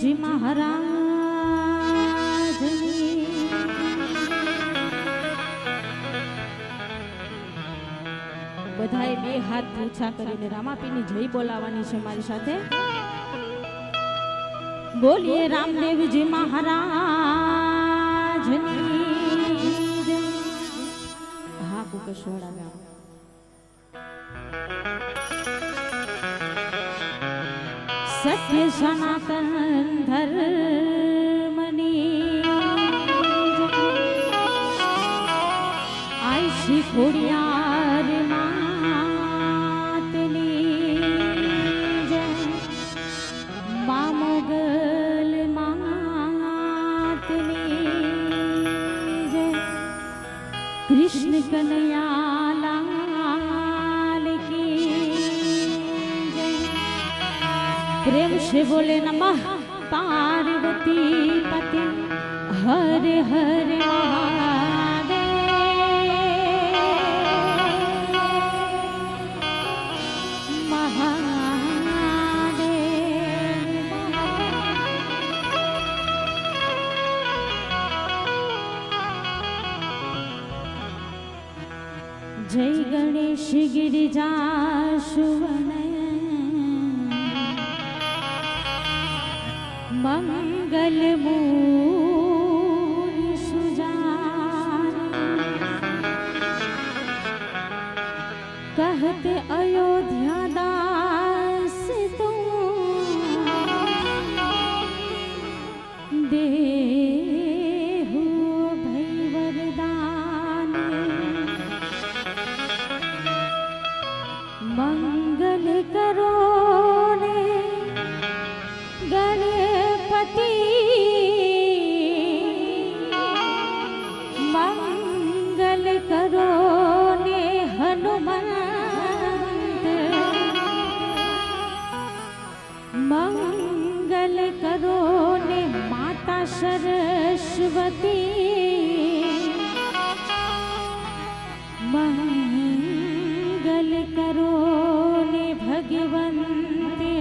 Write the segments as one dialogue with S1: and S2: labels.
S1: जी महाराज बधाए बे हाथ ऊंचा करीने रामापीनी जय बोलावानी छे मारी साथे। बोलिए रामदेव जी महाराज हाँ कुकर सोड़ा गाओ। सत्य सनातन धर्मनी आयशी खोड़ियार मातनी मामोगल मातनी कृष्ण कन्हैया प्रेम से बोले नमः पार्वती पति हरे हरे महादेव जय गणेश गिरिजा सुवन मंगल मूल सुजान कहते अयोध्या दास तुम देहु भई वरदान मंगल करो ने गणपति मंगल करो ने हनुमंत मंगल करो ने माता सरस्वती मंगल करो ने भगवंते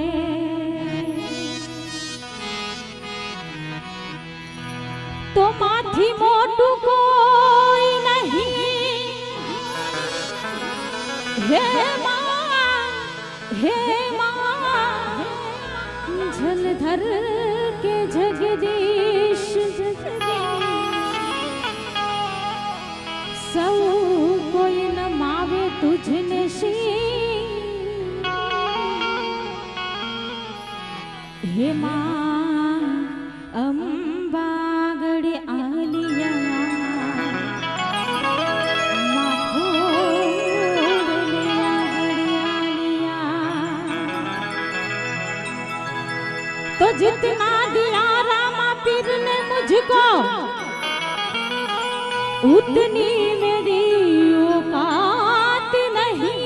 S1: तो माथी मोटू कोई नहीं हे माँ जलधर के जगदीश सब कोई न मावे तुझने सी हे माँ अम्बा तो जितना दिया रामा पीर ने मुझको उतनी मेरी औकात नहीं।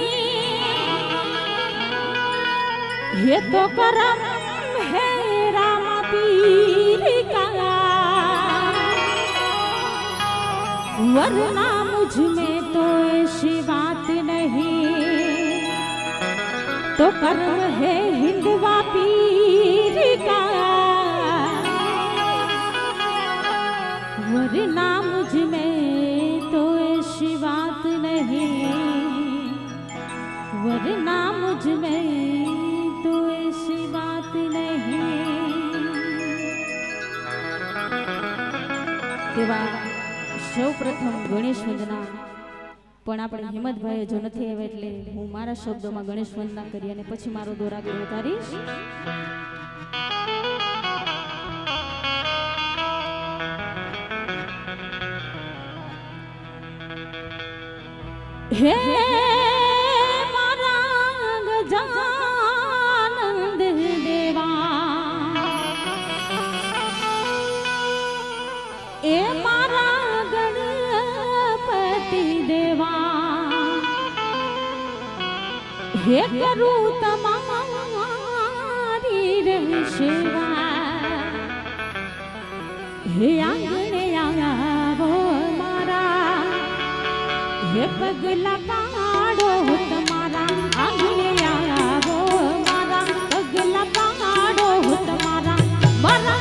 S1: ये तो करम है रामा पीर का वरना मुझ में तो ऐसी बात नहीं। तो कर्म है हिंदवा पीर का वरना मुझ में तो ऐसी बात नहीं। वरना मुझ में तो ऐसी बात नहीं। तेवा सौ प्रथम गणेश वंदना पण આપણે હિંમતભાઈ જો નથી આવે એટલે હું મારા શબ્દોમાં ગણેશ વંદના કરી અને પછી મારો દોર આગળ વધારીશ। હે મારા ગજાનંદ દેવા એ મારા ગણપતિ દેવા હે કરું તમારી રે સેવા હે આંગણે આવો મારા હે પગલા પાડો તમારા આંગણે આવો મારા પગલા પાડો તમારા મારા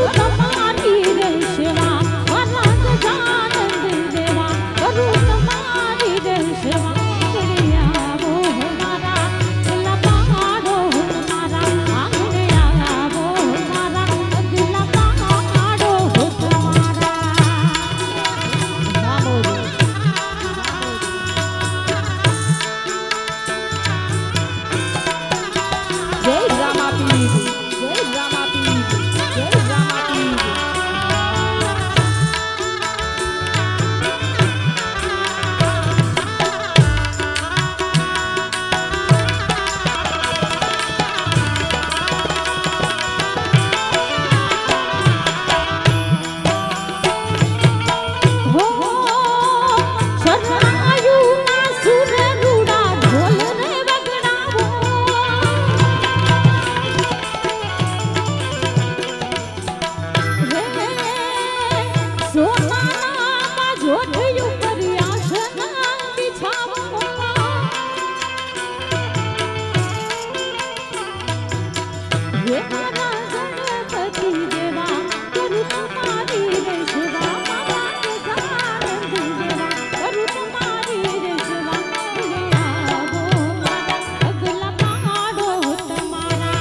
S1: करूं तुम्हारी रे सेवा मारा गजानन देवा करूं तुम्हारी रे सेवा आंगणे आवो मारा दिला पहाड़ो तुम्हारा आंगणे आवो मारा दिला पहाड़ो तुम्हारा जय रामापीर जय रामापीर जय रामापीर हो शरणायु ना सुर रूड़ा ढोल रे वगड़ावो सोनाना जोड़ियो पर आसन बिछावो हे मारा गणपति देवा करूं तुम्हारी रे सेवा मारा गजानन देवा करूं तुम्हारी रे सेवा आंगणे आवो मारा अगला पहाड़ो तुम्हारा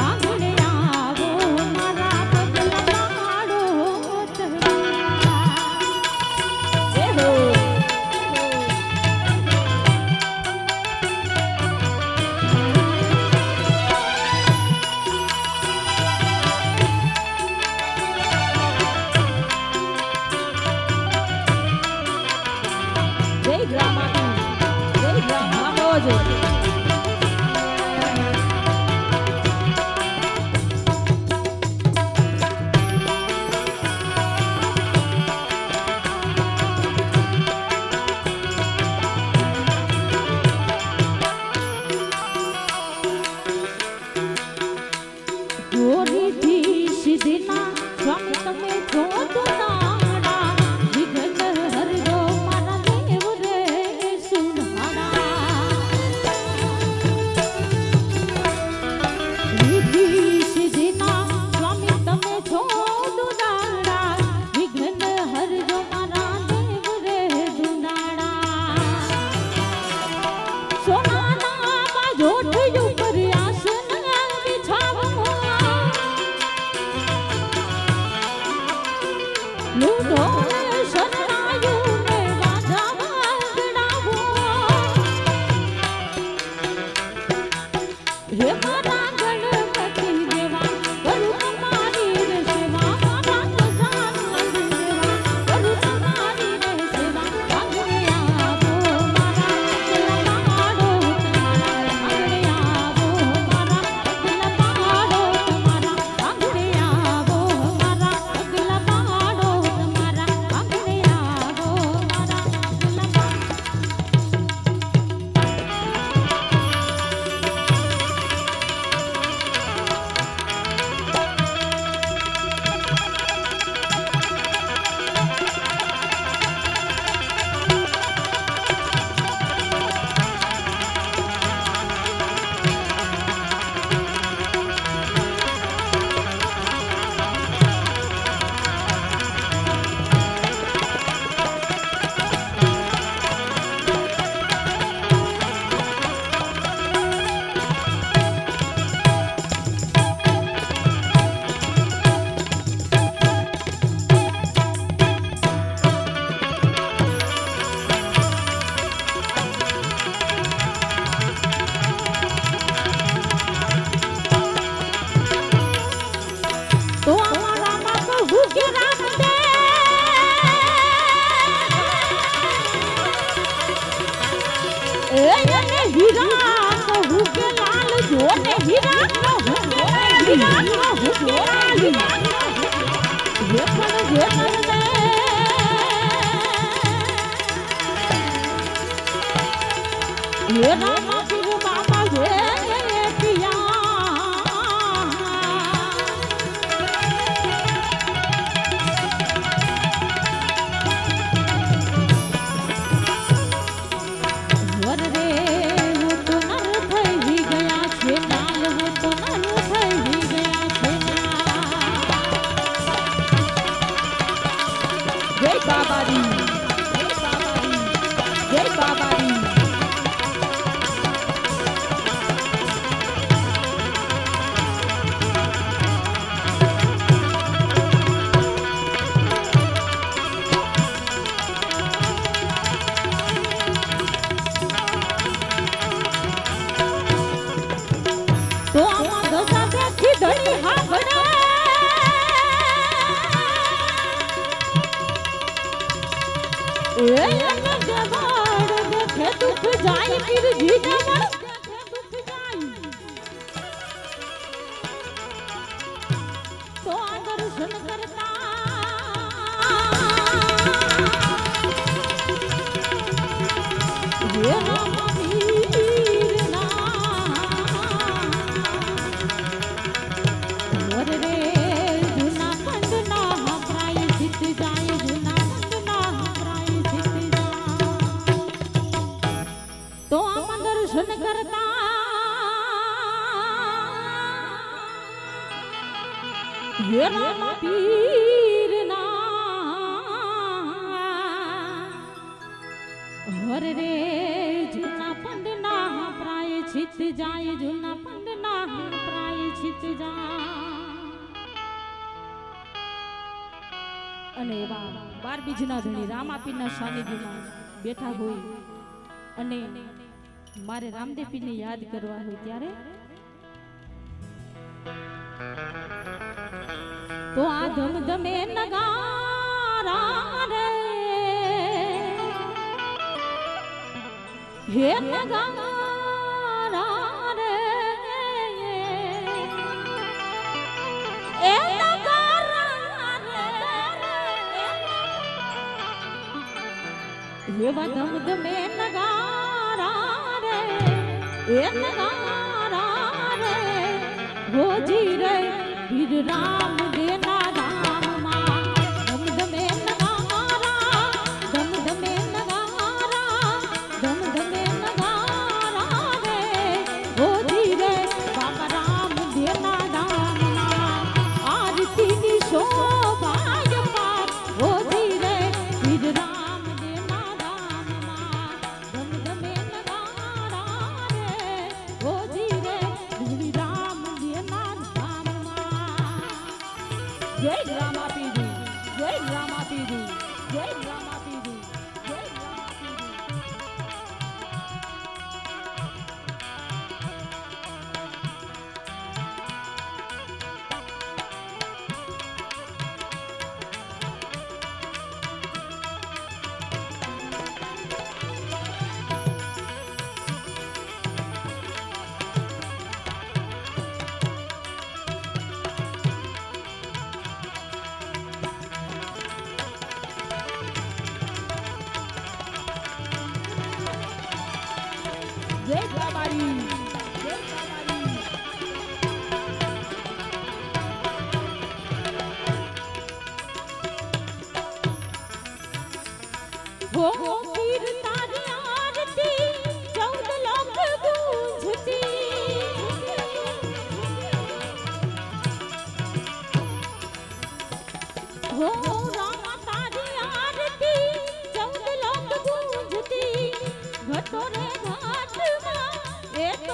S1: आंगणे आवो मारा अगला पहाड़ो तुम्हारा जय हो जय रामापीर जय रामाभोज गोरी थी सिद्धना स्वामी तमे छो तो नाड़ा विघ्न हर दो मारा देव रे सुनाड़ा रिद्धि सिद्धना स्वामी तमे छो तो नाड़ा विघ्न हर दो मारा देव रे सुनाड़ा सोनाना बाजोटियो पर आसन बिछावो लूटो शरणायु ने बाजा वगड़ावो हे मारा गणपति देवा करूं तुम्हारी रे सेवा मारा गजानन देवा करूं तुम्हारी रे सेवा आंगणे आवो मारा दिला पहाड़ो तुम्हारा आंगणे आवो मारा दिला पहाड़ो तुम्हारा आंगणे आवो मारा दिला पहाड़ो तुम्हारा आंगणे आवो मारा दिला हीरा कहू के लाल जोने हीरा कहू के हीरा कहू के लाल ये फल ये रामा फिर बाबा ये पिया वर रे वो तो नर થઈ ગયા છે લાલ જાય પીર જીના મન દુખ જાય તો આ દર્શન કરતા હે રામ પીર ના વર રે જૂના પંડના પ્રાય જીત જાય જૂના પંડના પ્રાય જીત જાય તો આમાં દર્શન કરતા હે રામ પીર ના હર રે જૂના પંડના પ્રાય જીત જાય જૂના પંડના પ્રાય જીત જાય અને એવા 12 બીજના ધણી રામાપીરના સાનિધ્યમાં બેઠા હોય અને મારે રામદેવપીરને યાદ કરવા હોય ત્યારે તો આ ધમધમે નગારા રે હે નગારા રે એ એવા ધમધમે નગારા રે એ નગારા રે હોજી રે પીર રામ દેના ધામમાં ધમધમે નગારા ધમધમે નગારા ધમધમે નગારા રે હોજી રે બાબા રામ દેના ધામમાં આરતીની શોભાય પાર હોજી રે પીર રામ જય રામાપીર જય રામાપીર જય રામાપીર જય જય બાબારી જય બાબારી હો પીર તારી આરતી 14 લોક ગૂંજતી હો રામ તારી આરતી 14 લોક ગૂંજતી ઘટો રે ઘાટમાં એક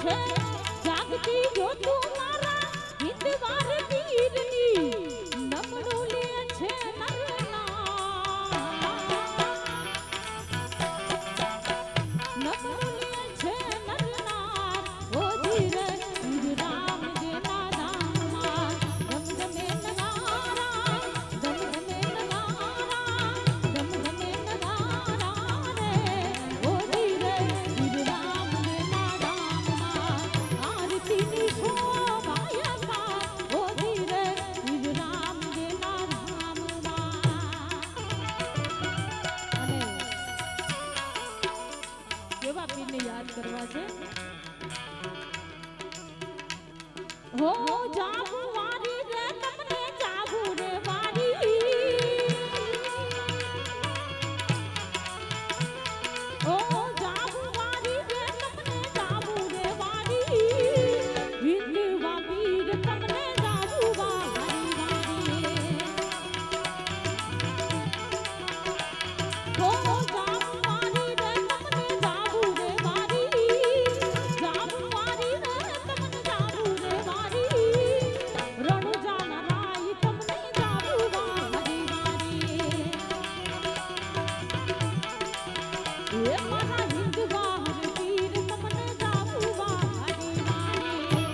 S1: છે જાગતી જો તું મારા હિંદવાર વીરની નમણું લે છે નરના નમણું લે છે નરના ઓ ધીરે રામ જેના નામમાં ગમગમે નગારા ગમગમે નગારા ગમગમે નગારા રે ઓ ધીરે રામ જેના નામમાં આરતીની શોભાયમાં ઓ ધીરે રામ જેના નામમાં અને કેવા પીરને યાદ કરવા છે હો જાગુ વારી રે તમને જાગુ રે વારી ઓ જાગુ વારી રે તમને જાગુ રે વારી વિંદવા પીર તમને જાગુ વારી વારી ઓ જાગુ વારી રે તમને જાગુ રે વારી જાગુ વારી રે તમને જાગુ રે વારી રણુજા નરાઈ તમને જાગુ વારી વારી એ મારા હિંદવા પીર તમને જાગુ વારી વારી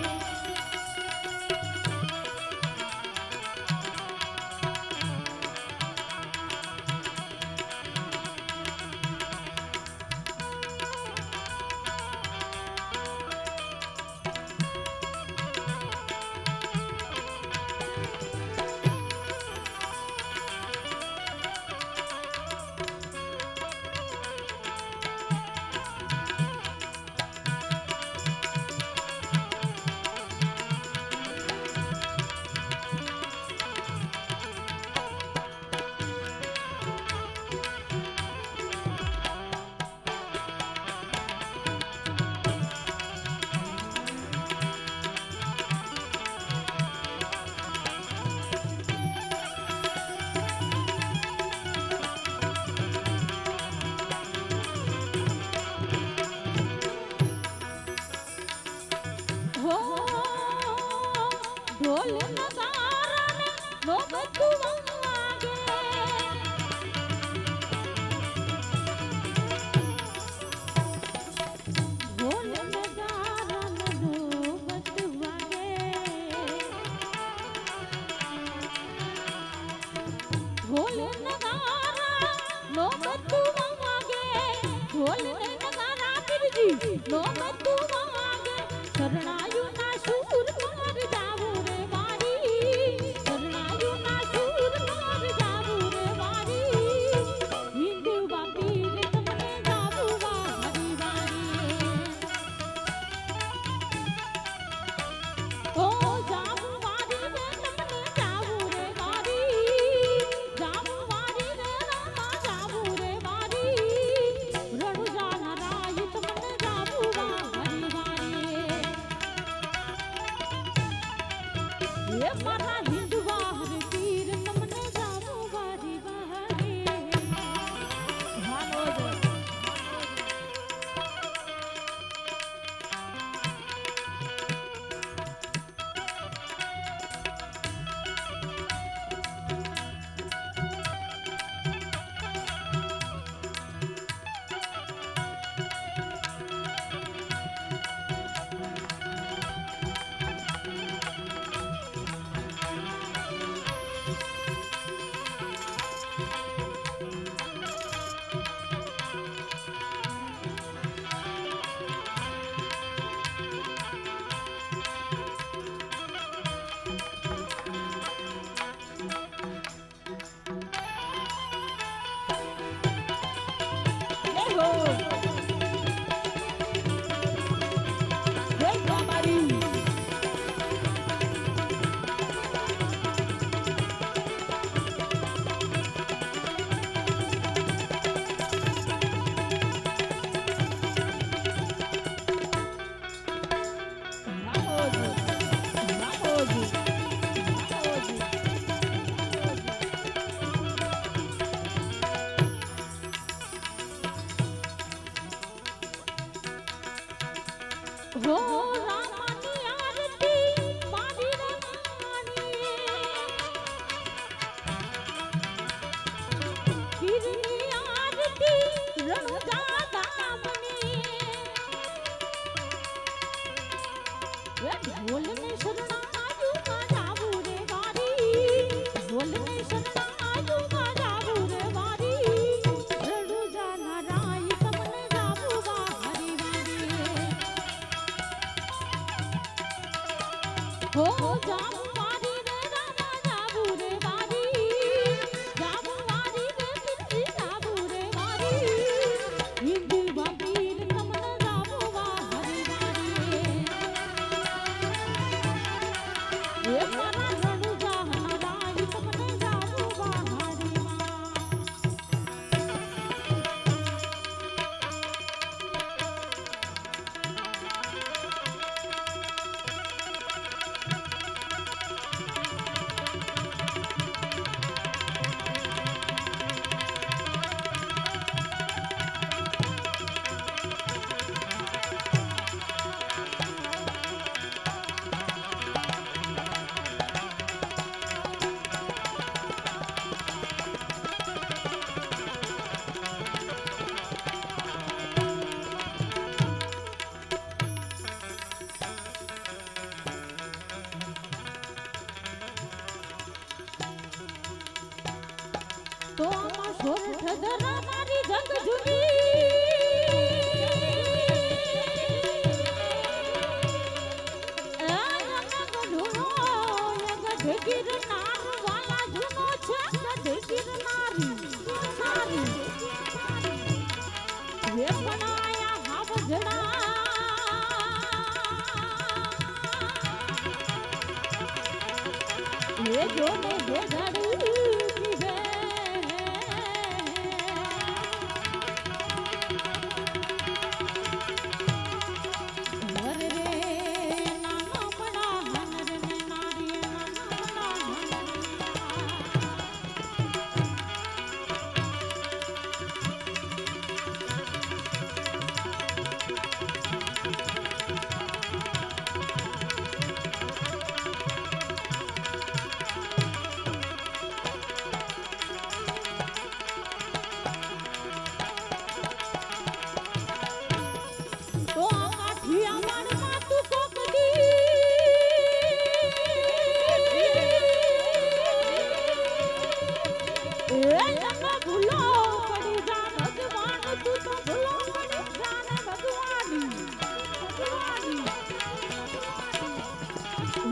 S1: હો ઢોલ નગારા ને નો બધું વાગે ઢોલ નગારા ને નો બધું વાગે ઢોલ નગારા નો બધું વાગે ઢોલ ને નગારા પીરજી નો બધું વાગે શરણાયું ના સૂર પર જાવું રે વારી શરણાયું ના સૂર પર જાવું રે વારી હિંદવા પીર તમને જાવું વારી વારી ઓ જાવું વારી રે તમને જાવું રે વારી જાવું વારી રે રામા જાવું રે વારી રણુજા નરાઈ તમને જાવું વારી વારી એ મારા હિંદવા પીર તમને જાવું વારી વારી હાલો જો हो हो जाम वारी रे रामा जाबू रे वारी जाम वारी रे पिंडी जाबू रे वारी हिंदी वापीर तमन जाबू वा हरी वारी ये मारा रणु जा हराई तमन जाबू वा हरी तो आमा सोरठ धरा मारी जग जुनी गिर नार वाला जुनो छे गिर नारी सारी ये बनाया हावजना ये जो ने ये धड़ी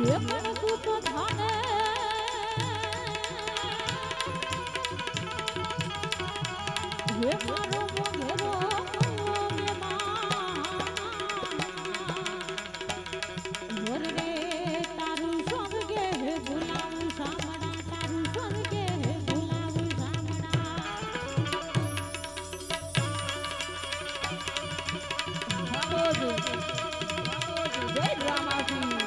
S1: ये मन तू तो धाने ये मारो मोरो में मोर रे तारू स्वर्गे है बुलाऊ सामना तारू स्वर्गे है बुलाऊ सामना बाबू जय ड्रामा की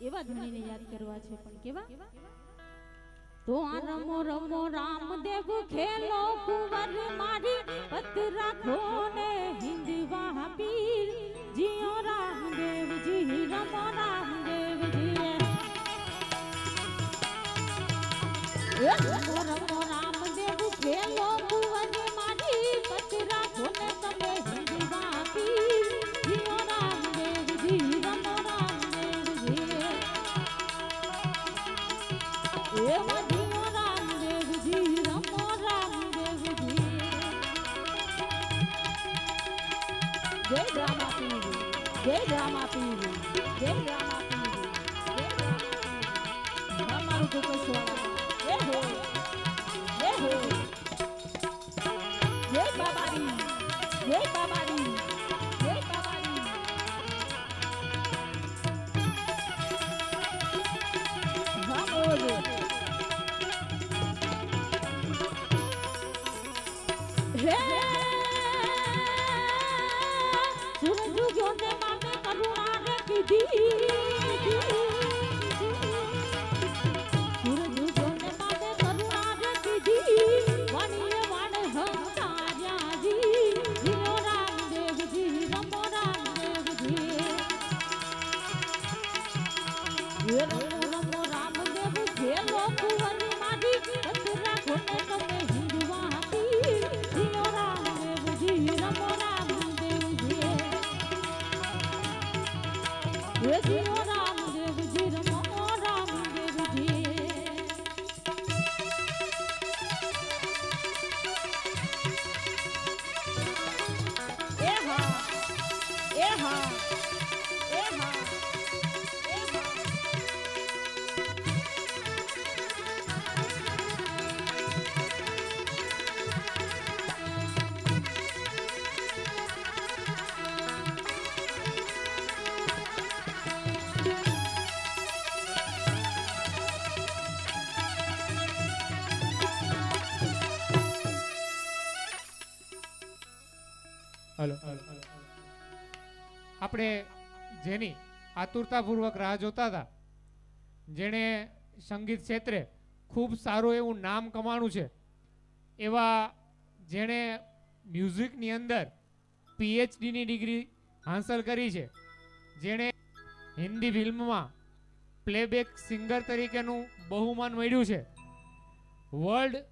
S1: एवा धनीने याद करवा छे पण केवा तो आ रमो रमो रामदेव खेलो कुंवर मारी पत राखो ने हिंदवा पीर जियो रामदेव जी रमो रामदेव जी रमो रमो रामदेव खेलो कुंवर मारी पत राखो ने तमे हिंदवा पीर जियो रामदेव जी रमो ये मदियो रामदेव जी रमो रामदेव जी जय ड्रामा पीर जय ड्रामा पीर जय ड्रामा पीर जय हमारू को स्वागत ये हो जय बाबारी जय बाबारी जय बाबारी बाबू सूरज जोने माने करुणा रे कीधी सूरज जोने माने करुणा रे कीधी હે રમો રમો રામદેવ ખેલો કુંવરી મારી પતરા ઘોટે તમે હિંદવા હતી જીઓ રામદેવજી રમો રામદેવજી હે જીઓ રામદેવજી રમો રામદેવજી એ હા એ હા એ હા
S2: હલો આપણે જેની આતુરતાપૂર્વક રાહ જોતા હતા, જેણે સંગીત ક્ષેત્રે ખૂબ સારું એવું નામ કમાણું છે, એવા જેણે મ્યુઝિકની અંદર પીએચડીની ડિગ્રી હાંસલ કરી છે, જેણે હિન્દી ફિલ્મમાં પ્લેબેક સિંગર તરીકેનું બહુમાન મળ્યું છે, વર્લ્ડ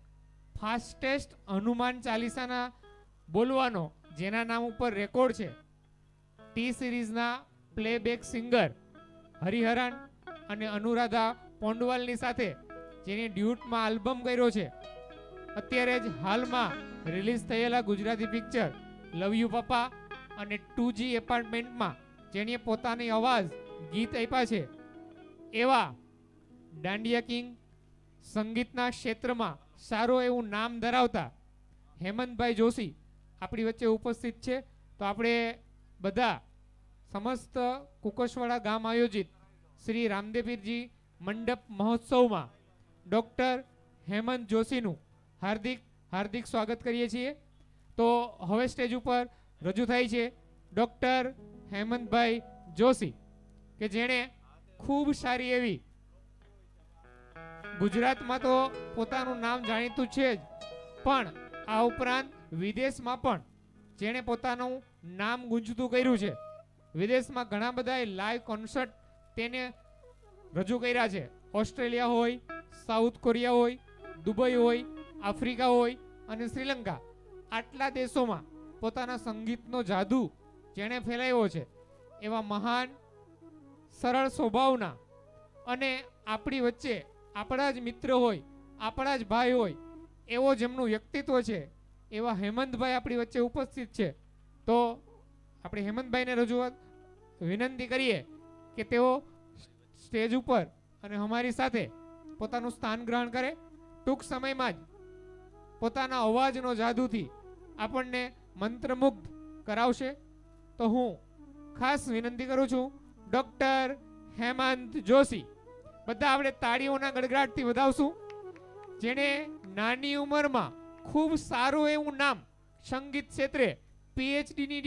S2: ફાસ્ટેસ્ટ હનુમાન ચાલીસાના બોલવાનો જેના નામ ઉપર રેકોર્ડ છે, ટી સિરીઝના પ્લેબેક સિંગર હરિહરન અને અનુરાધા પોંડવાલની સાથે જેની ડ્યુટમાં આલ્બમ કર્યો છે, અત્યારે જ હાલમાં રિલીઝ થયેલા Gujarati picture love you papa અને 2G એપાર્ટમેન્ટમાં જેણે પોતાની અવાજ ગીત આપ્યા છે, એવા દાંડિયા કિંગ સંગીતના ક્ષેત્રમાં સારું એવું નામ ધરાવતા હેમંતભાઈ જોશી આપણી વચ્ચે ઉપસ્થિત છે. તો આપણે બધા સમસ્ત કુકસવાડા ગામ આયોજિત શ્રી રામદેવીરજી મંડપ મહોત્સવમાં ડૉક્ટર હેમંત જોશીનું હાર્દિક હાર્દિક સ્વાગત કરીએ છીએ. તો હવે સ્ટેજ ઉપર રજૂ થાય છે ડૉક્ટર હેમંતભાઈ જોશી કે જેણે ખૂબ સારી એવી ગુજરાતમાં તો પોતાનું નામ જાણીતું છે જ, પણ આ ઉપરાંત વિદેશમાં પણ જેણે પોતાનું નામ ગુંજતું કર્યું છે. વિદેશમાં ઘણા બધા લાઈવ કોન્સર્ટ તેને રજૂ કર્યા છે. ઓસ્ટ્રેલિયા હોય, સાઉથ કોરિયા હોય, દુબઈ હોય, આફ્રિકા હોય અને શ્રીલંકા, આટલા દેશોમાં પોતાના સંગીતનો જાદુ જેણે ફેલાવ્યો છે, એવા મહાન સરળ સ્વભાવના અને આપણી વચ્ચે આપણા જ મિત્ર હોય, આપણા જ ભાઈ હોય એવો જેમનું વ્યક્તિત્વ છે, એવા હેમંતભાઈ આપણી વચ્ચે ઉપસ્થિત છે. તો આપણે હેમંતભાઈને રજૂઆત વિનંતી કરીએ કે તેઓ સ્ટેજ ઉપર અને અમારી સાથે પોતાનું સ્થાન ગ્રહણ કરે. ટૂંક સમયમાં જ પોતાના અવાજનો જાદુથી આપણને મંત્રમુગ્ધ કરાવશે. તો હું ખાસ વિનંતી કરું છું ડૉક્ટર હેમંત જોશી, બધા આપણે તાળીઓના ગડગડાટથી વધાવશું, જેણે નાની ઉંમરમાં ખૂબ સારું એવું નામ સંગીત ક્ષેત્રે પીએચડીની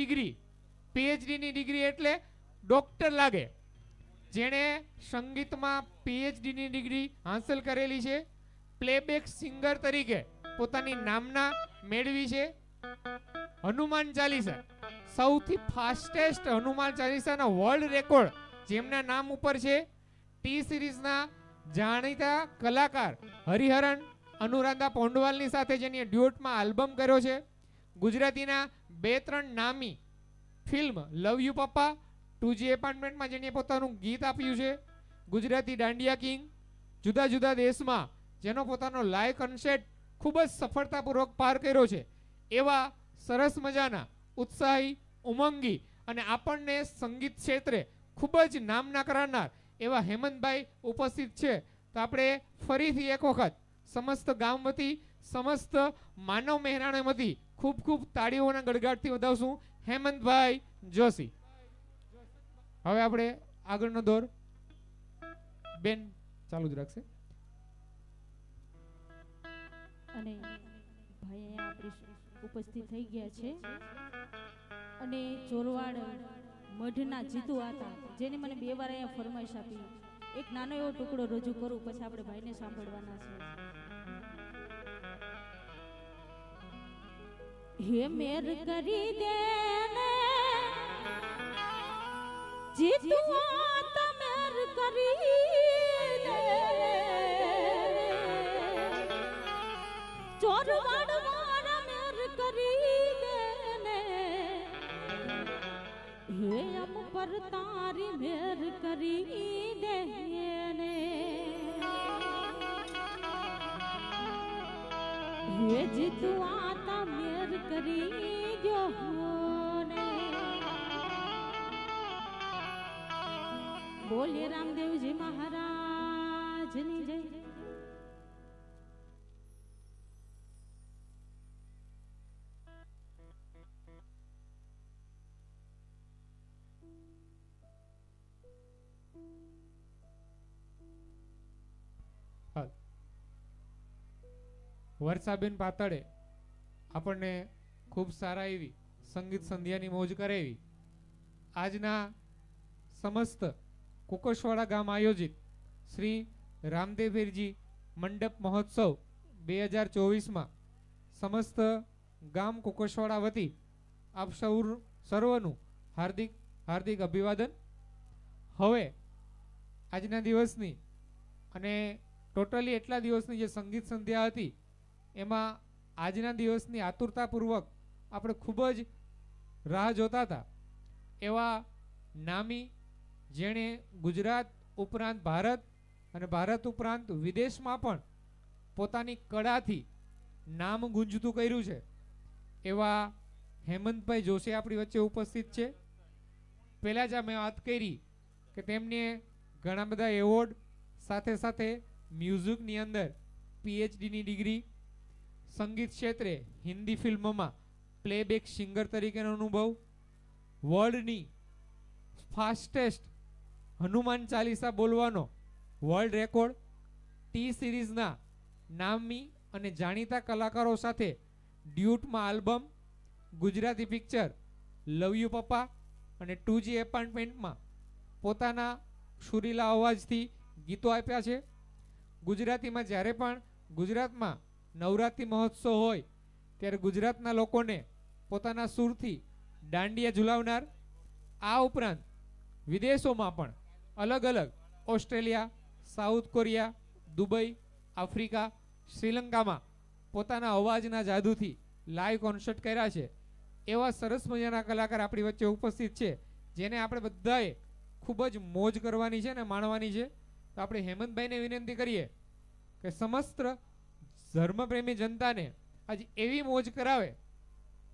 S2: ડિગ્રી એટલે ડૉક્ટર લાગે, જેણે સંગીતમાં પીએચડીની ડિગ્રી હાંસલ કરેલી છે, પ્લેબેક સિંગર તરીકે પોતાની નામના મેળવી છે. હનુમાન ચાલીસા સૌથી ફાસ્ટેસ્ટ હનુમાન ચાલીસાના વર્લ્ડ રેકોર્ડ જેમના નામ ઉપર છે, ટી સિરીઝના જાણીતા કલાકાર હરિહરન અનુરાધા પોંડવાલની સાથે જેની ડ્યુટમાં આલ્બમ કર્યો છે, ગુજરાતીના 2-3 નામી ફિલ્મ લવ યુ પપ્પા, 2G એપાર્ટમેન્ટમાં જેને પોતાનું ગીત આપ્યું છે, ગુજરાતી દાંડિયા કિંગ, જુદા જુદા દેશમાં જેનો પોતાનો લાઈવ કોન્સર્ટ ખૂબ જ સફળતાપૂર્વક પાર કર્યો છે, એવા સરસ મજાના ઉત્સાહી, ઉમંગી અને આપણને સંગીત ક્ષેત્રે ખૂબ જ નામના કરાવનાર એવા હેમંતભાઈ ઉપસ્થિત છે. તો આપણે ફરીથી એક વખત સમસ્ત ગામ વતી, સમસ્ત માનવ મહેરાણ વતી ખૂબ ખૂબ તાળીઓના ગડગાટથી વધાવશું હેમંતભાઈ જોશી. હવે આપણે આગળનો દોર બેન ચાલુ જ રાખશે.
S1: અને ભાઈ અહીંયા આપણી ઉપસ્થિત થઈ ગયા છે અને ચોરવાડ મઢના જીતુ હતા, જેને મને 2 વાર અહીંયા ફરમાઈશ આપી. એક નાનો એવો ટુકડો રજૂ કરું, પછી આપણે ભાઈને સાંભળવાના છે. હે મેર કરી દે ને જીતુ, આ મેર કરી કરી દે ને હે જીતું આતા મેર કરી દો ને બોલીએ રામદેવજી મહારાજની જય.
S2: વર્ષાબેન પાતળે આપણને ખૂબ સારા એવી સંગીત સંધ્યાની મોજ કરાવી. આજના સમસ્ત કુકસવાડા ગામ આયોજિત શ્રી રામદેવવીરજી મંડપ મહોત્સવ 2024માં સમસ્ત ગામ કુકસવાડા વતી આપ સર્વનું હાર્દિક હાર્દિક અભિવાદન. હવે આજના દિવસની અને ટોટલી એટલા દિવસની જે સંગીત સંધ્યા હતી એમાં આજના દિવસની આતુરતાપૂર્વક આપણે ખૂબ જ રાહ જોતા હતા એવા નામી જેણે ગુજરાત ઉપરાંત ભારત અને ભારત ઉપરાંત વિદેશમાં પણ પોતાની કળાથી નામ ગુંજતું કર્યું છે એવા હેમંતભાઈ જોશી આપણી વચ્ચે ઉપસ્થિત છે. પહેલાં જ મેં વાત કરી કે તેમને ઘણા બધા એવોર્ડ સાથે સાથે મ્યુઝિકની અંદર પીએચડીની ડિગ્રી, સંગીત ક્ષેત્રે હિન્દી ફિલ્મોમાં પ્લેબેક સિંગર તરીકેનો અનુભવ, વર્લ્ડની ફાસ્ટેસ્ટ હનુમાન ચાલીસા બોલવાનો વર્લ્ડ રેકોર્ડ, ટી સિરીઝના નામી અને જાણીતા કલાકારો સાથે ડ્યુટમાં album, Gujarati picture love you papa અને 2G એપાર્ટમેન્ટમાં પોતાના સુરીલા અવાજથી ગીતો આપ્યા છે. ગુજરાતીમાં જ્યારે પણ ગુજરાતમાં નવરાત્રિ મહોત્સવ હોય ત્યારે ગુજરાતના લોકોને પોતાના સૂરથી દાંડિયા ઝુલાવનાર, આ ઉપરાંત વિદેશોમાં પણ અલગ અલગ Australia, south Korea, Dubai, Africa, શ્રીલંકામાં પોતાના અવાજના જાદુથી લાઈવ કોન્સર્ટ કર્યા છે. એવા સરસ મજાના કલાકાર આપણી વચ્ચે ઉપસ્થિત છે જેને આપણે બધાએ ખૂબ જ મોજ કરવાની છે અને માણવાની છે. તો આપણે હેમંતભાઈને વિનંતી કરીએ કે સમસ્ત ધર્મપ્રેમી જનતાને આજ એવી મોજ કરાવે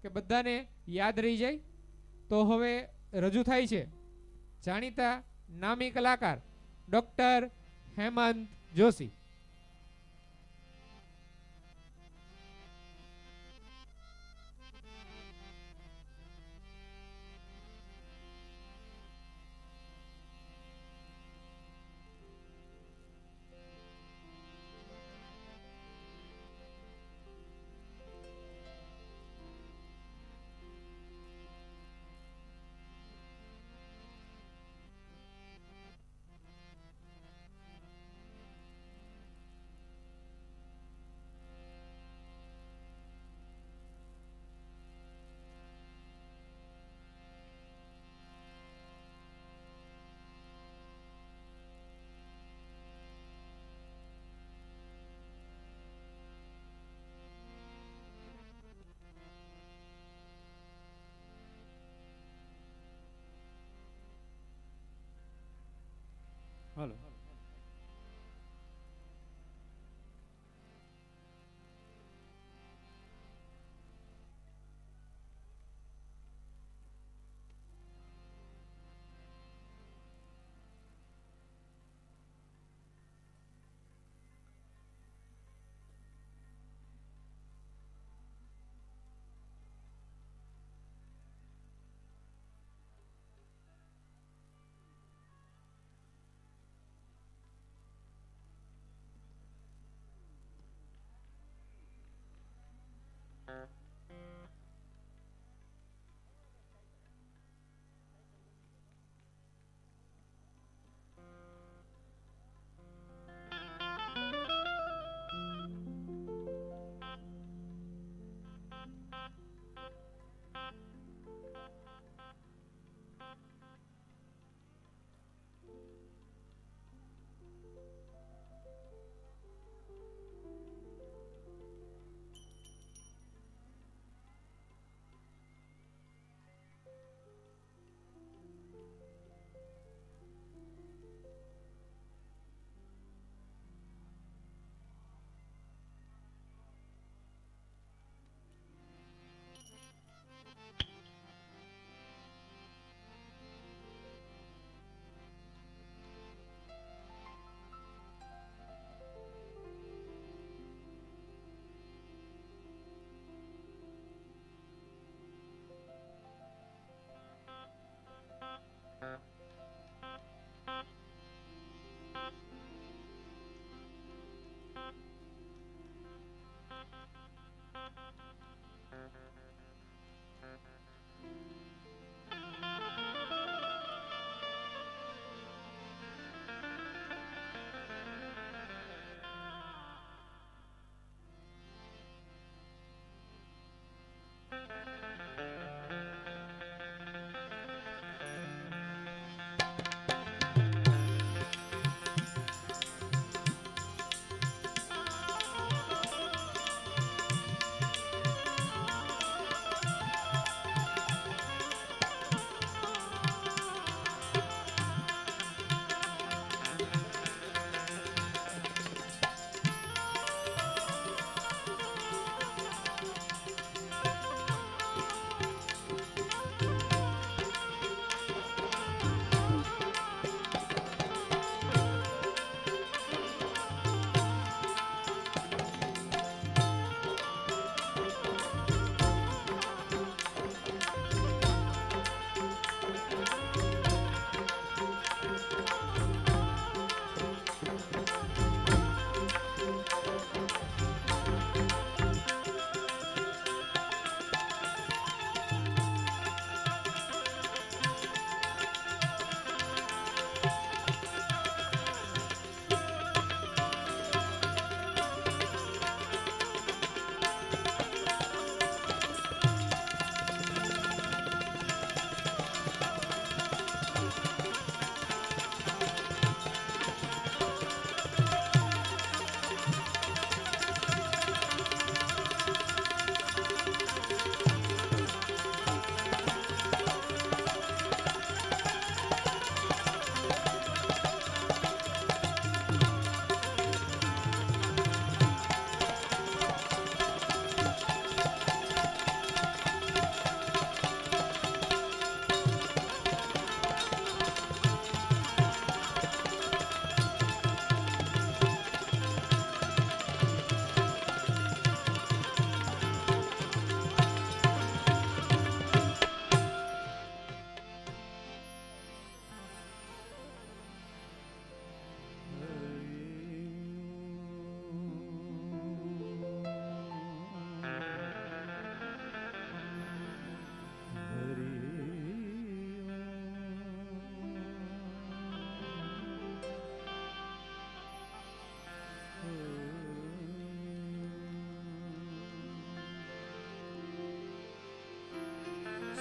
S2: કે બધાને યાદ રહી જાય. તો હવે રજૂ થાય છે જાણીતા નામી કલાકાર ડૉક્ટર હેમંત જોશી.
S3: હાલો.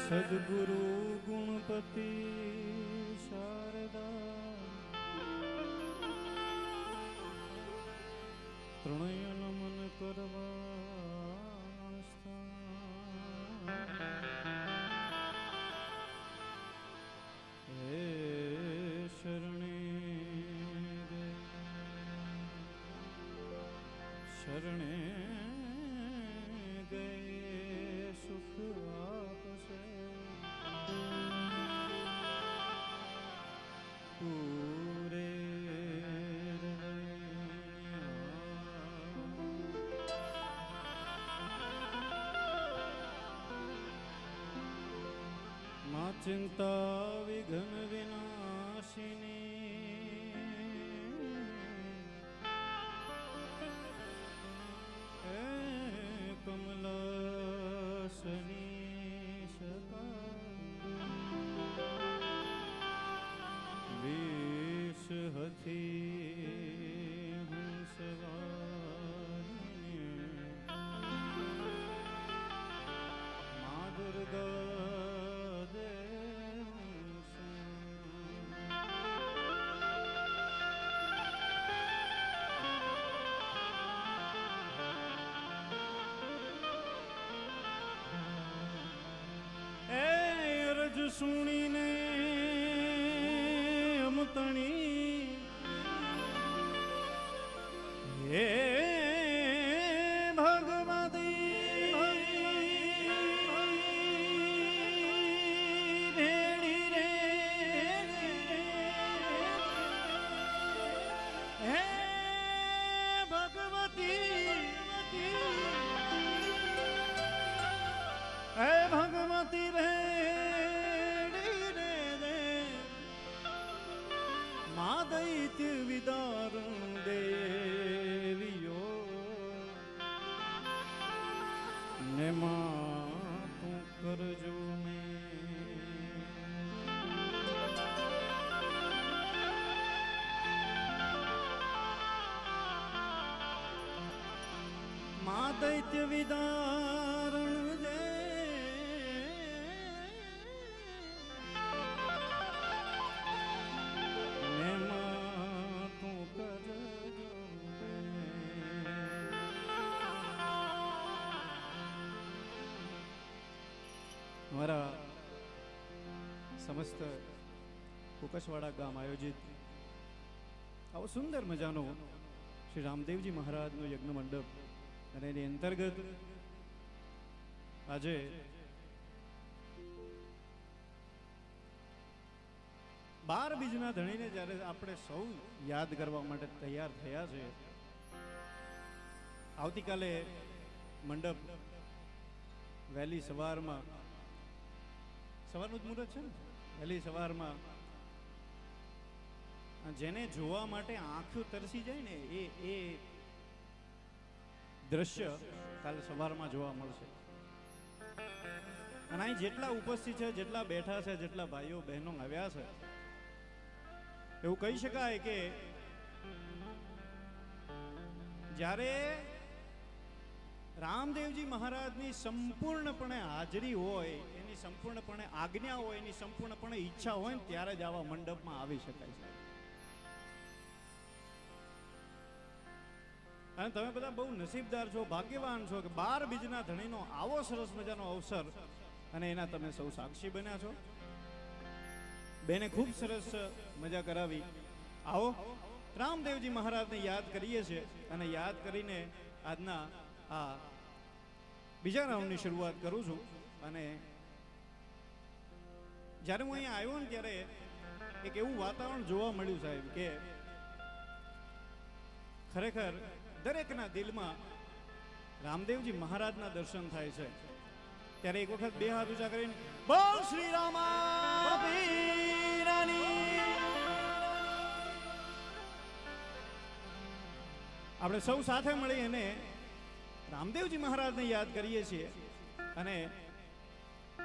S3: સદગુરુ ગુણપતિ શારદા ત્રણય નમન કરવા હે શરણે શરણે ગયે સુખ આપશે પૂરે માં ચિંતા વિઘ્ન વિનાશિની કમલાસની સદા વિષ હથી હંસવાહિની મા દુર્ગા રજ સુણીને અમતણી હે ભગવતી ભેડી રે હે ભગવતી હે ભગવતી રે દૈત્ય વિદારણ દેવીઓ ને માં તું કરજો માં દૈત્ય વિદારણ દે અમારા સમસ્ત કુકસવાડા ગામ આયોજિત આવો સુંદર મજાનો શ્રી રામદેવજી મહારાજનો યજ્ઞ મંડપ અને એની અંતર્ગત આજે બાર બીજના ધણીને જ્યારે આપણે સૌ યાદ કરવા માટે તૈયાર થયા છે. આવતીકાલે મંડપ વહેલી સવારમાં સવારનું જ મુહૂર્ત છે ને, વહેલી સવારમાં જેને જોવા માટે આંખો તરસી જાય ને એ દ્રશ્ય કાલે સવારમાં જોવા મળશે. અને અહીં જેટલા ઉપસ્થિત છે, જેટલા બેઠા છે, જેટલા ભાઈઓ બહેનો આવ્યા છે, એવું કહી શકાય કે જ્યારે રામદેવજી મહારાજની સંપૂર્ણપણે હાજરી હોય, એની સંપૂર્ણપણે આજ્ઞા હોય, એની સંપૂર્ણપણે ઈચ્છા હોય ને ત્યારે જ આવા મંડપમાં આવી શકાય છે. અને તમે બધા બહુ નસીબદાર છો, ભાગ્યવાન છો કે 12 બીજના ધણીનો આવો સરસ મજાનો અવસર અને એના તમે સૌ સાક્ષી બન્યા છો. બેને ખૂબ સરસ મજા કરાવી. આવો રામદેવજી મહારાજને યાદ કરીએ છીએ અને યાદ કરીને આજના આ બીજા રાઉન્ડની શરૂઆત કરું છું. અને જ્યારે હું અહીંયા આવ્યો ને ત્યારે એક એવું વાતાવરણ જોવા મળ્યું સાહેબ કે ખરેખર દરેકના દિલમાં રામદેવજી મહારાજના દર્શન થાય છે. ત્યારે એક વખત બે હાથ ઊંચા કરીને બોલ શ્રી રામાની આપણે સૌ સાથે મળી અને રામદેવજી મહારાજને યાદ કરીએ છીએ. અને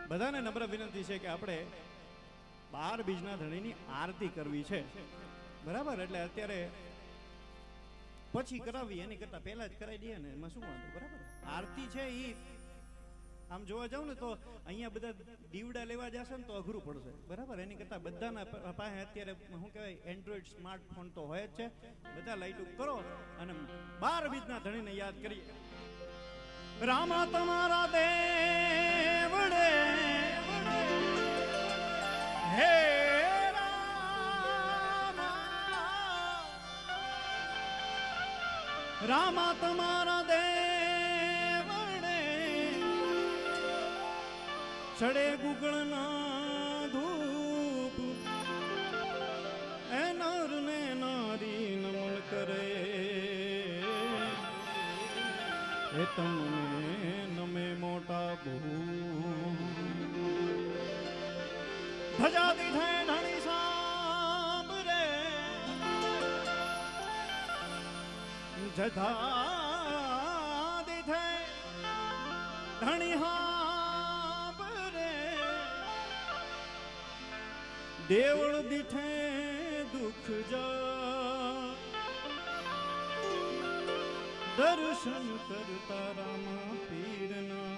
S3: બધાને નમ્ર વિનંતી છે કે આપણે 12 બીજના ધણીની આરતી કરવી છે, બરાબર? એટલે અત્યારે પછી કરાવી એની કરતા પહેલા જ કરાવી દઈએ ને, એમાં શું વાંધો, બરાબર? આરતી છે એ આમ જોવા જાવ ને તો અહીંયા બધા દીવડા લેવા જશે ને તો અઘરું પડશે, બરાબર. એની કરતા બધાના પાસે અત્યારે શું કહેવાય એન્ડ્રોઈડ સ્માર્ટફોન તો હોય જ છે. બધા લાઈટ કરો અને 12 બીજના ધણીને યાદ કરીએ. રામા તમારા દેવડે હે રામા તમારા દેવડે ચડે ગુગળના ધૂપ એ નર ને નારી નમન કરે એ તમને નમે મોટા બહુ ધજા દીધે ધણી સાંભરે જધા દીધે ધણી હાંભરે દેવળ દીઠે દુઃખ જા દર્શન કરતા રામા પીરના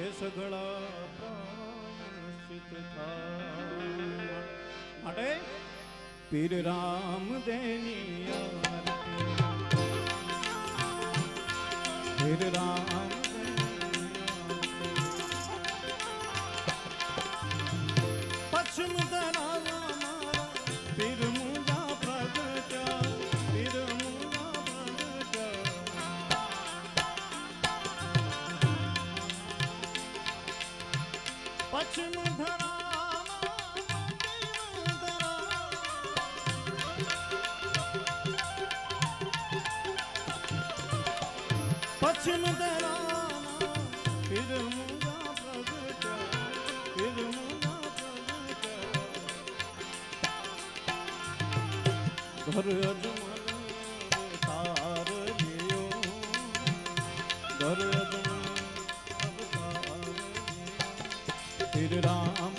S3: એ સઘળા પ્રાયશ્ચિત થાય માટે પીર રામ દેની આરતી પીર રામ પશ્ચિમ ધરાવા પીર મુજા પ્રગટ્યા પીર મુજા પ્રગટ્યા પશ્ચિમ પશ્ચિમ ધરાવા પીર મુજા પ્રગટ્યા પીર મુજા પ્રગટ્યા ઘર અજમલ તાર લિયો ઘર અજમલ તાર પીર રામ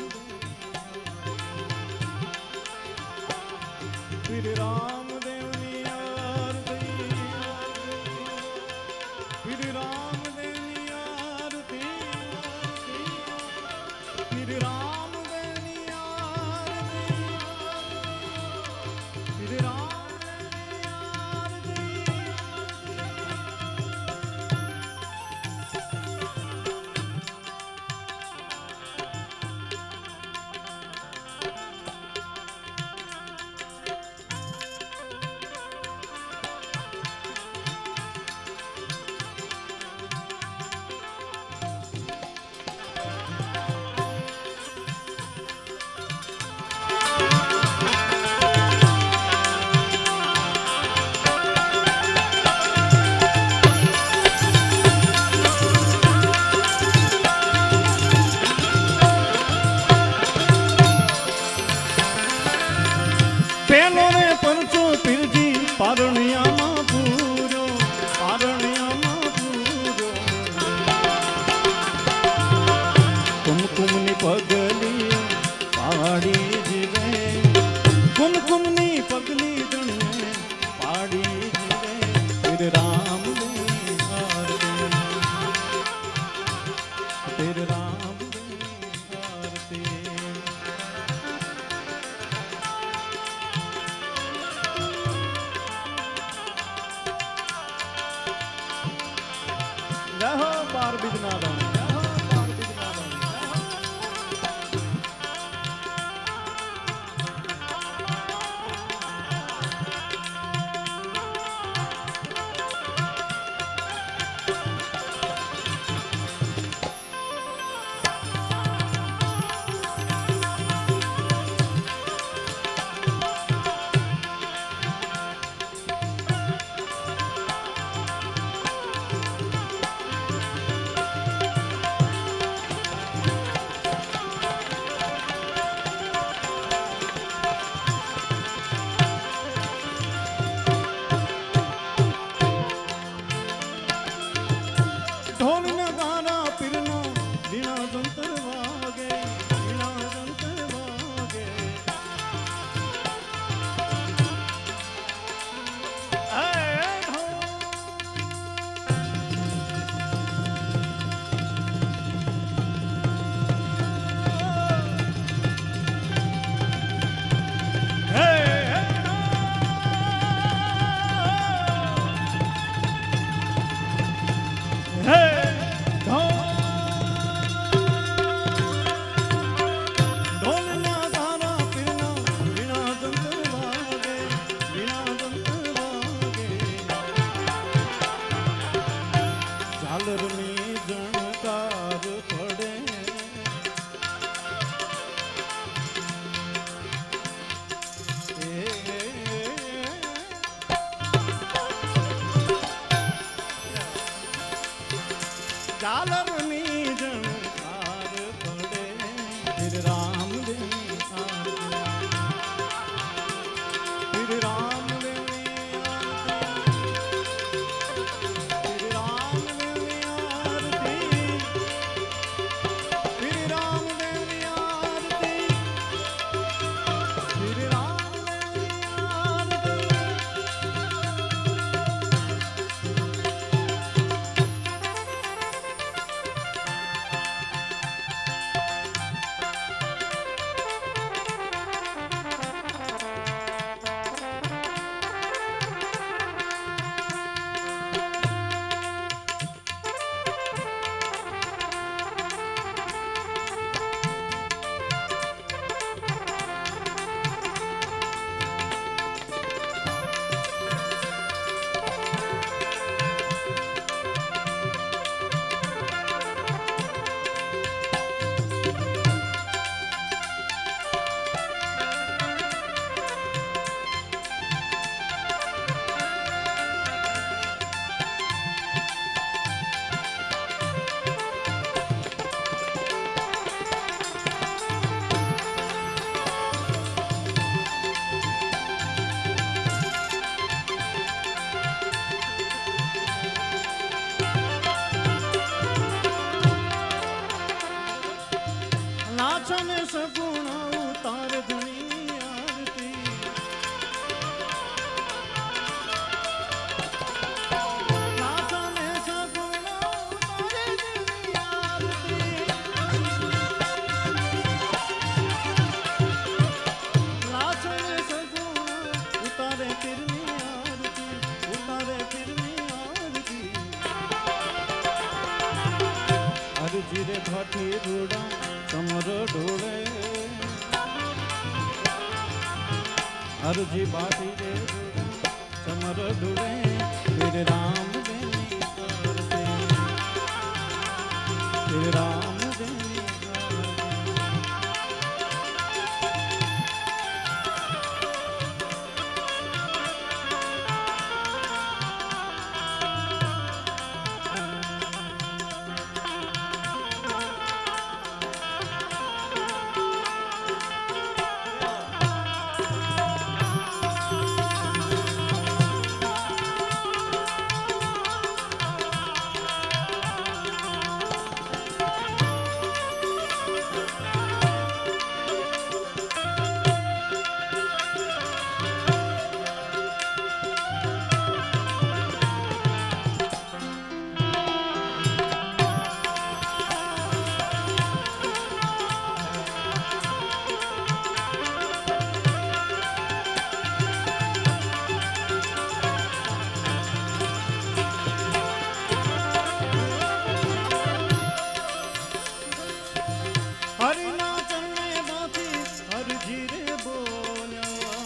S3: પીર રામ દેવની આરતી પીર રામ દેવની આરતી પીર રામ દેવની આરતી પીર રામ દેવની આરતી પેલો રે પરચો પીરજી પારણિયામાં પૂરો પારણિયામાં પૂરો કુમકુમની પગલી પાડી જીવે કુમકુમની પગલી જણે પાડી જીવે પીર રામ દેવની આરતી પીર રામ દેવની આરતી જહો 12 બીજના ધણી જહો 12 બીજના ધણી ઝાલરની જણકાર પડે ફિર રામદેવની આરતી ફિર રામદેવની આરતી ફિર રામદેવની આરતી ફિર રામદેવની આરતી ફિર રામદેવની નાચને સગુણ ઉતાર ધણી આરતી નાચને સગુણ ઉતાર ધણી આરતી નાચને સગુણ ઉતારે પીરની આરતી ઉતારે પીરની આરતી અરજી રે ભાટી રૂડા કમર ઢોળે અરજી બાટી રે કમર ઢોળે ફિર રામદેવની આરતી ફિર રામદેવની હરિના ચરણે બાથી હરજી રે બોલ્યા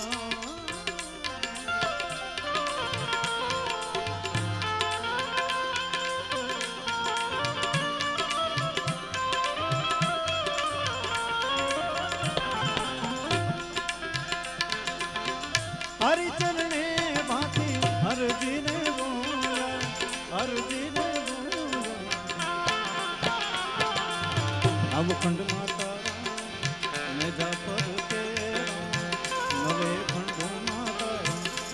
S3: હરિ ચરણે બાથી હરજી રે બોલ્યા હરજી રે બોલ્યા અવખંડ માતા મેં જા પર કે મરે ખંડ માતા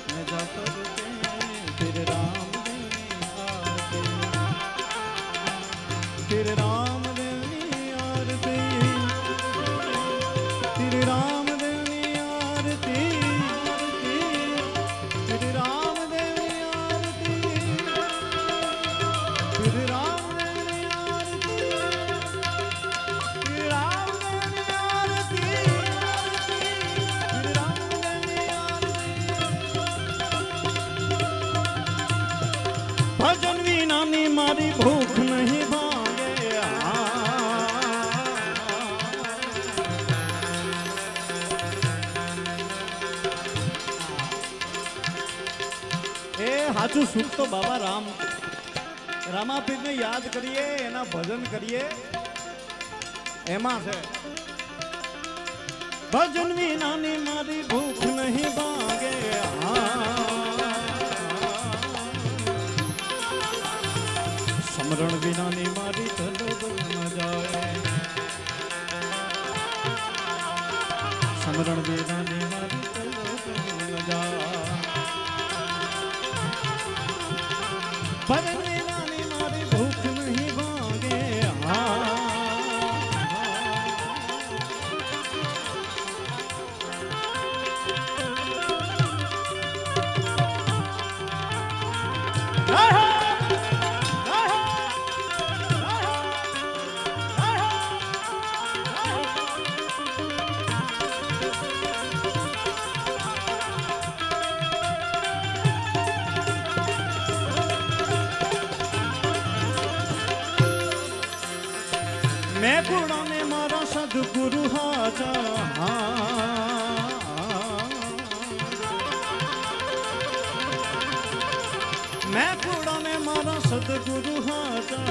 S3: મેં જા પર કે ફિર રામદેવની આરતી ફિર રામદેવની આરતી ફિર રામદેવની આરતી ફિર રામદેવની આરતી ફિર રામદેવની ભજન વિનાની મારી ભૂખ નહીં ભાગે એ સાચું સુખ તો બાબા રામાપીરને યાદ કરીએ એના ભજન કરીએ એમાં છે ભજન વિનાની મારી ભૂખ નહીં ભાગે સમરણ વિનાની મારી ભજન વિનાની મારી ભૂખ નહીં ભાંગે मैं पुराने मारा सदगुरु हाजा मैं पुराने मारा सदगुरु हाजा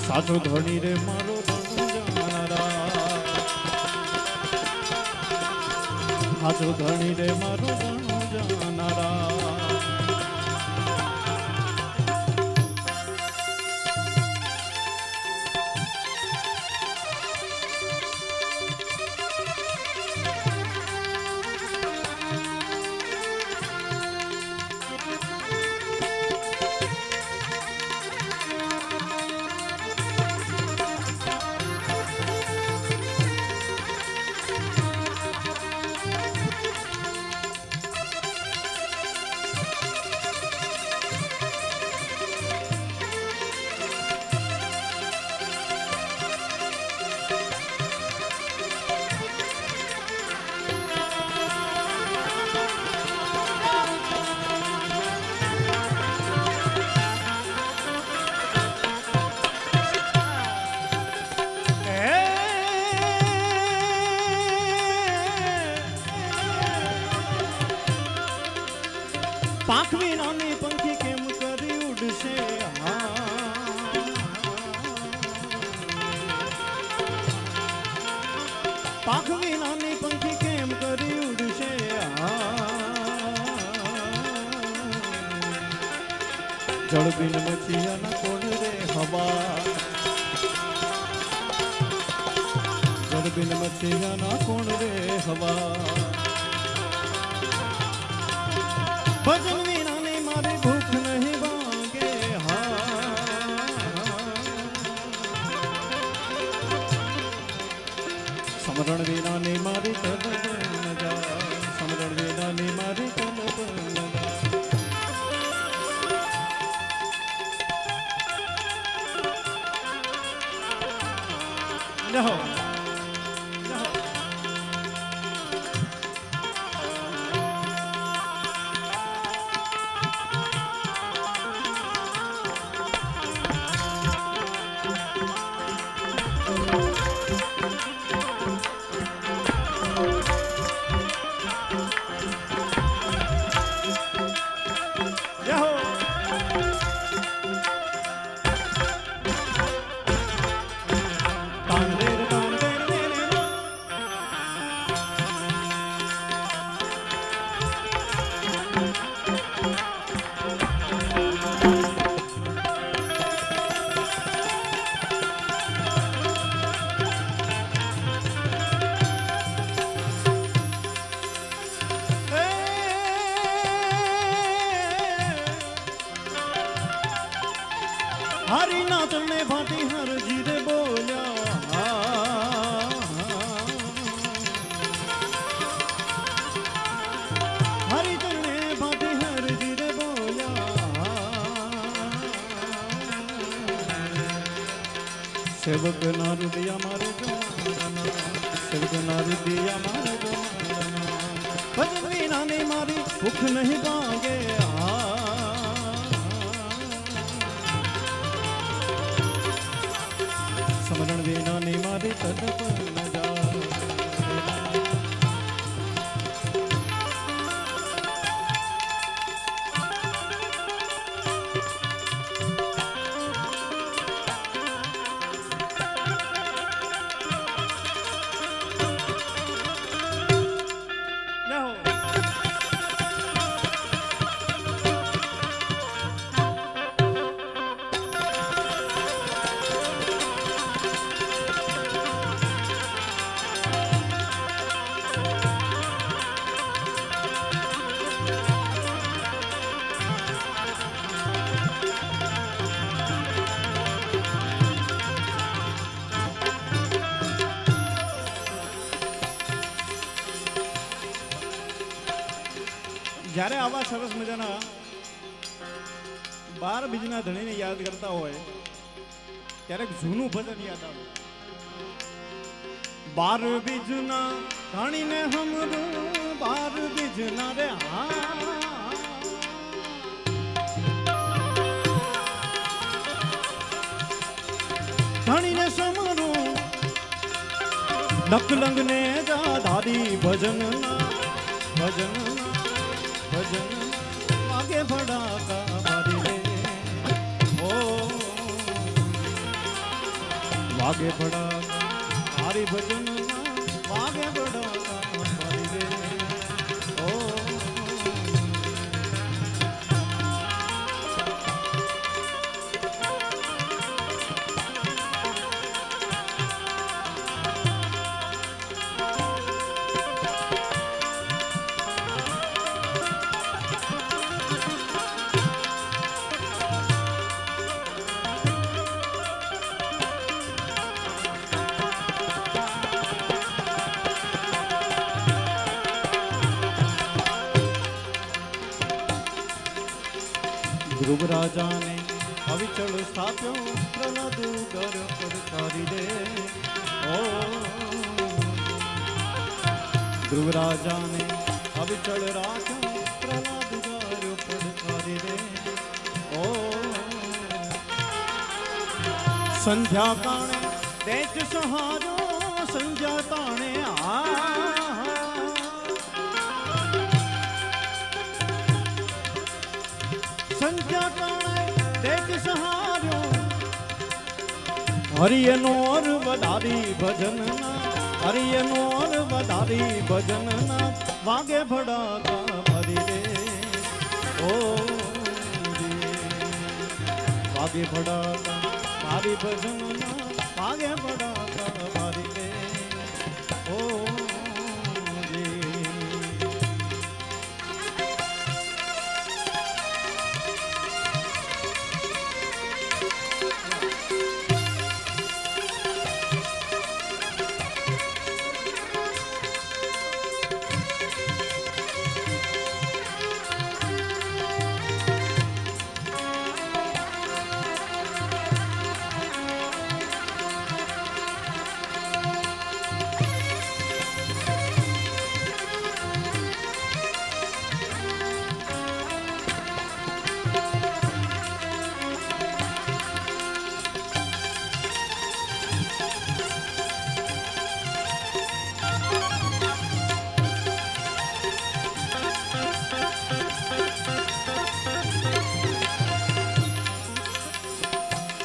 S3: साचो धनी रे मारो धनु जानारा साचो धनी रे मारो धनु जानारा પાંખ વિનાની પંખી કેમ કરી ઉડશે પાંખ વિનાની પંખી કેમ કરી ઉડશે જળ બિન મચિયાના કોણ રે હવા જળ બિન મચિયાના કોણ રે હવા भजन विनानी मारी भूख नहीं भांगे समरण विनानी मारी तलब न जा समरण विनानी मारी तलब न जा हरी नाचने भाटी हर जीरे बोलिया हरी चलने भाटी हर जीरे बोलिया सेवक नारू दिया मारे जमाना सेवक नारू दिया मारे जमाना भजन विना ने मारी भूख नहीं भागे समरण विना ने मारी तड़प न जा જ્યારે આવા સરસ મજાના 12 બીજના ધણીને યાદ કરતા હોય ત્યારે જૂનું ભજન યાદ આવે. 12 બીજના ધણીને હમરું 12 બીજના રે ધણીને સમરું નકલંગ ને ધારી ભજન ભજન ભજન વાગે ભડાકા મારી રે ઓ વાગે ભડાકા મારી ભજન વાગે ભડાકા મારી રે ઓ ધ્રુવ રાજાને અવિચળ સ્થાપ્યો પ્રહલાદ ઉદર પડકારી દે ઓ ધ્રુવ રાજાને અવિચળ રાખ્યો પ્રહલાદ ઉદર પડકારી દે ઓ સંધ્યા કાણે દેશ સહારો સંધ્યા તાણે સંધ્યા કાણે દેશ સહાર્યો હરિયનો ઓર વધારી ભજનના હરિયનો ઓર વધારી ભજનના વાગે ભડાકા ભરી રે ઓ વાગે ભડાકા મારી ભજનના વાગે ભડાકા ભરી રે ઓ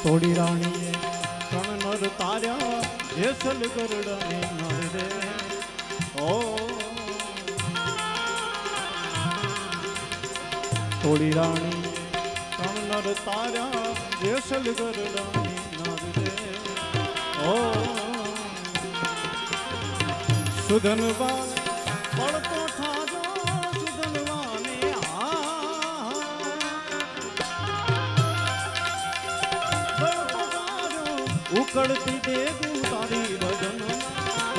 S3: થોડી રાણીએ ત્રણ નર તાર્યા જેસલ ગરડાને નર રે ઓ થોડી રાણીએ ત્રણ નર તાર્યા જેસલ ગરડાને નર રે ઓ સુધનવા પડતો ઠાજો સુધનવાને ઉકળતી દેગું તારી ભજન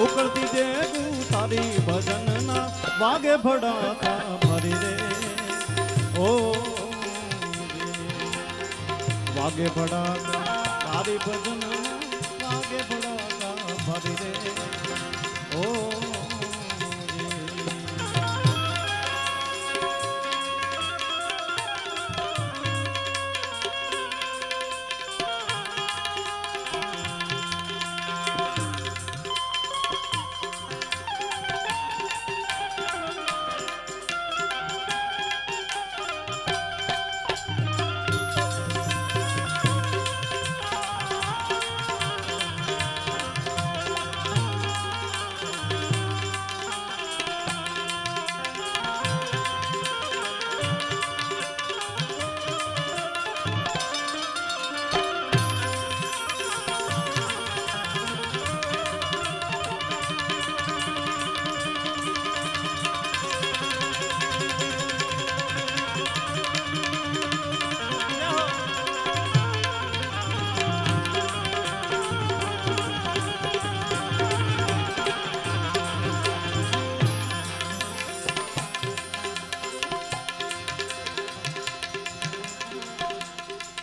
S3: ઉકળતી દેગું તારી ભજન ના વાગે ભડાકા ભરી રે ઓ વાગે ભડાકા તારી ભજન વાગે ભડાકા ભરી રે ઓ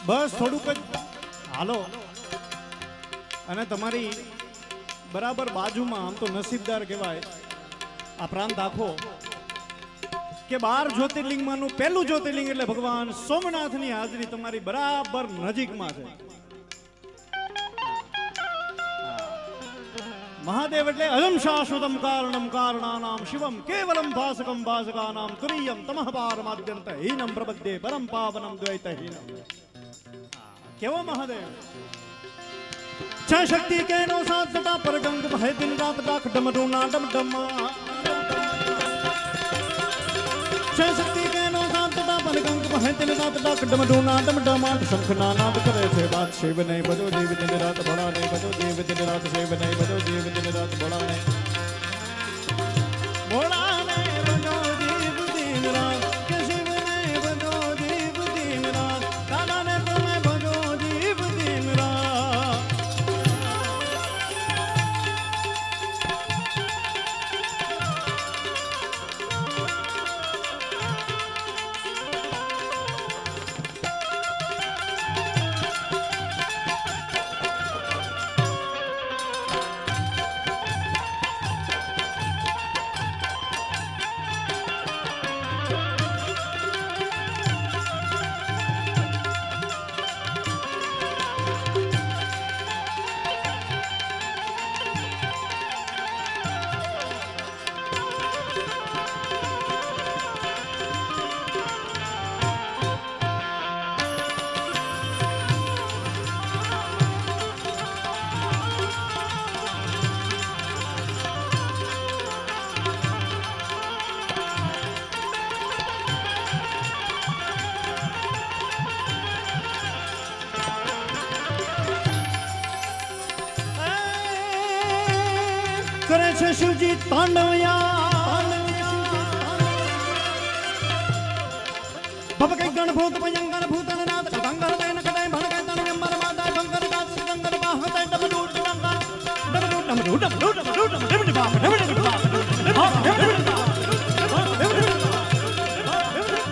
S3: બસ થોડુંક જ હાલો અને તમારી બરાબર બાજુમાં આમ તો નસીબદાર કહેવાય આ પ્રાંત આખો કે 12 જ્યોતિર્લિંગમાંનું પહેલું જ્યોતિર્લિંગ એટલે ભગવાન સોમનાથની હાજરી તમારી બરાબર નજીકમાં છે. મહાદેવ એટલે અયમ શાશ્વતમ કારણમ કારણાનામ શિવમ કેવલમ ભાસકમ ભાસકાનામ તુરીયમ તમઃ પારમાદ્યંત હીનમ પ્રબદ્ધે પરમ પાવનમ દ્વૈતહીનમ. કેવો મહાદેવ છ શક્તિ કેનો સાથ સતા પર ગંગ ભય દિન રાત દાખ ડમરૂના ડમડમા. છ શક્તિ કેનો સાથ સતા પર ગંગ ભય દિન રાત દાખ ડમરૂના ડમડમા. શંખના નાદ કરે છે બાદ શિવ નહીં બજો દેવ દિન રાત ભળા નહીં બજો દેવ દિન રાત શિવ નહીં બજો દેવ દિન રાત ભળા નહીં ભોળા નહીં બજો દેવ દિન રાત કે શિવ નહીં બજો દેવ દિન રાત દાદા ને તમે બજો દેવ દિન રાત. કરે છે શિવજી તાંડવયા ભવ કઈ ગણભૂત ભયંકર ભૂતન નાદ ગંગર દૈન કડાઈ ભણકાઈ તન અંબર માતા શંકર દાસ ગંગર બાહતે ડબડૂટ ડંગર ડબડૂટ ડબડૂટ ડબડૂટ ડબડૂટ ડબડૂટ બાપ ડબડૂટ બાપ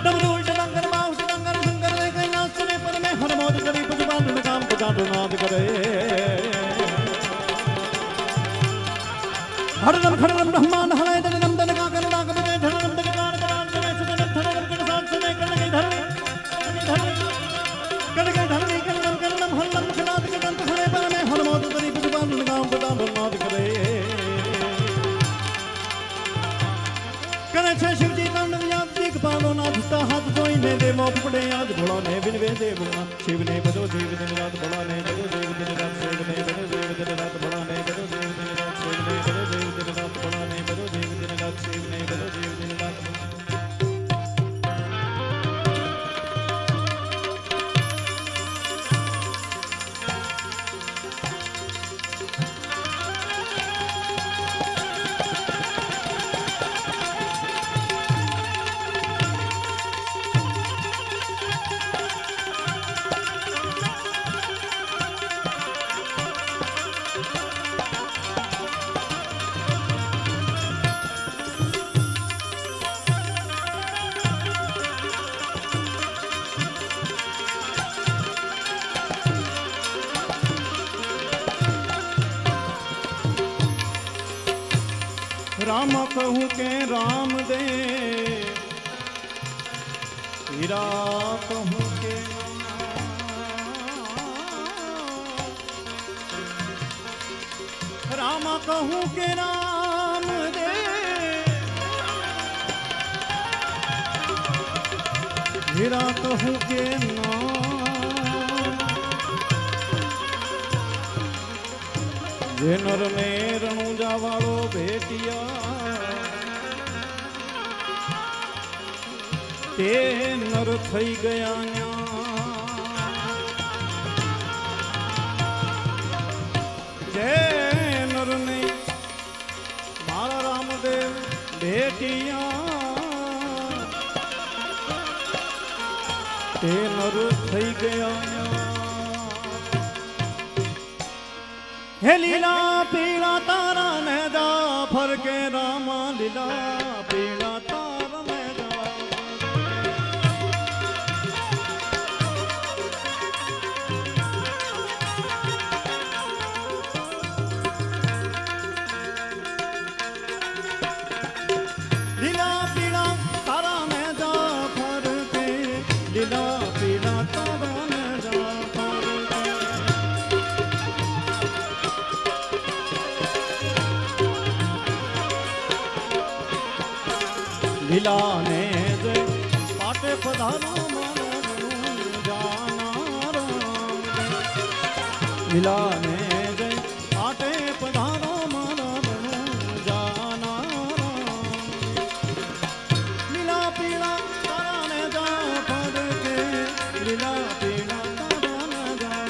S3: ડબડૂટ ડંગર બાહુ ડંગર શંકર દે કઈ નાચ ને પર મે હર મોદ કરી પુજબાન કામ પુજાડો નાદ કરે हरदम खरदम ब्रह्मांड हलाय दनम दनका करना कबे धरम दनकार करान जने सुदन धरम कर साथ सुने कर के धरम कर के धरम करनम करनम हल्लम खनाद के दंत खड़े पर में हर मौत तरी पुजबान गाम पुजान नाद करे करे छे शिवजी तांडव याद दिख पालो ना धुता हाथ धोई ने दे मोप पड़े आज भोला ने बिन वे दे बोला शिव ने बजो देव दिन रात भोला ने बजो देव दिन रात शिव ने बजो देव दिन रात भोला ने बजो देव दिन रात शिव ने बजो देव दिन रात भोला ने बजो देव दिन रात शिव ने बजो देव दिन रात. राम कहूँ के राम दे हीरा कहूँ के राम कहूँ के राम दे हीरा कहूँ के नाम जे नर ने रણુજા વાળો ભેટિયા તે નર થઈ ગયા જે નર ને મારા રામદેવ ભેટિયા તે નર થઈ ગયા. हे लीला पीला तारा ने जा फर के रामा लीला पीला तारा ने जा લીલાને જય પાટે પધારો લીલાને જય પાટે પધારો લીલા પીળા તારાને જા ફરકે લીલા પીળા તારાને જા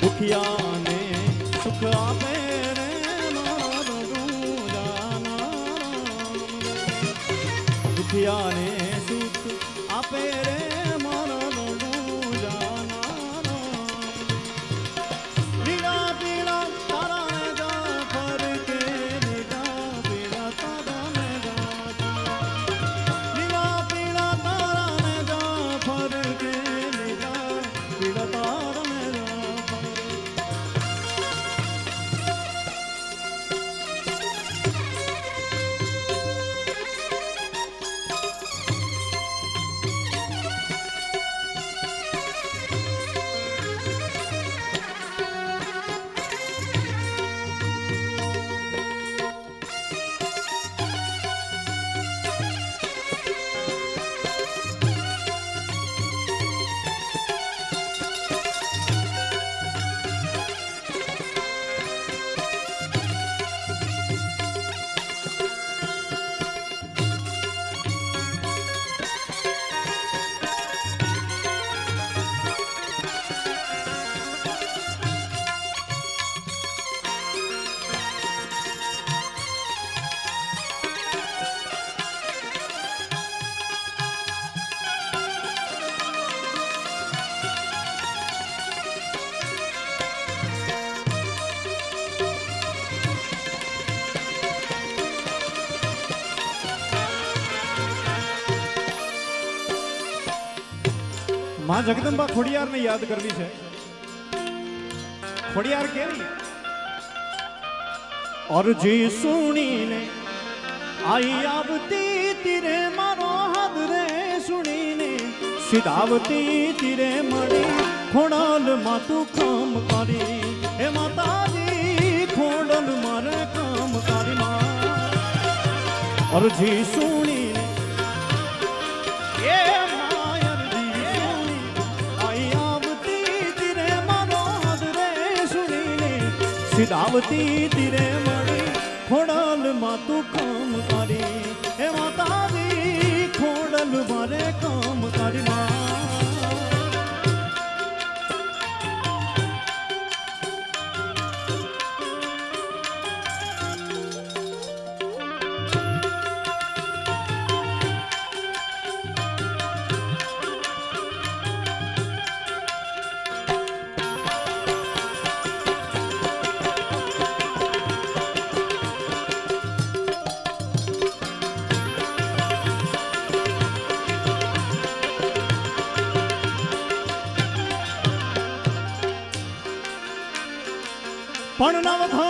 S3: दुखियाने सुख आपे रे मारो जाना दुखियाने सुख आपे रे मारो जाना लीला पीला तारा ने जा फर के लीला पीला तारा ने जा लीला पीला तारा ने जा फर के लीला पीला तारा ने जा मां जगदंबा खोडियार ने याद करवी है। खोडियार केवी और जी सुनी ने आई आवती तिरे मारो हाथ रे सुनी ने सिधावती तिरे मड़ी खोड़ल मातू काम करी हे माता जी खोड़ल मारे काम करी मां और जी सुनी ने ये सिधावती तिरे मड़ी खोड़ल मातू काम करी हे माता दी खोड़ल मारे काम करी मां पण नवधा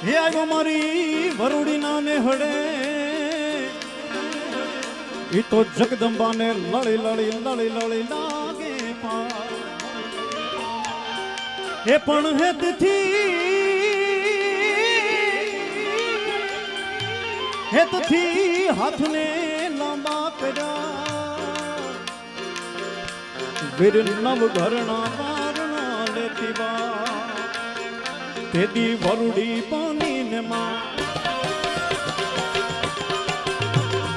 S3: हे आयो मारी वरुड़ी नाने हड़े ये तो जगदंबा ने लड़ी लड़ी लड़ी लड़ी लागे पा हे पण है तिथि હેતથી હાથને લાંબા કર્યા વીર નવ ઘરના વારણા લેતી વા તેદી વરુડી પાણી ને માં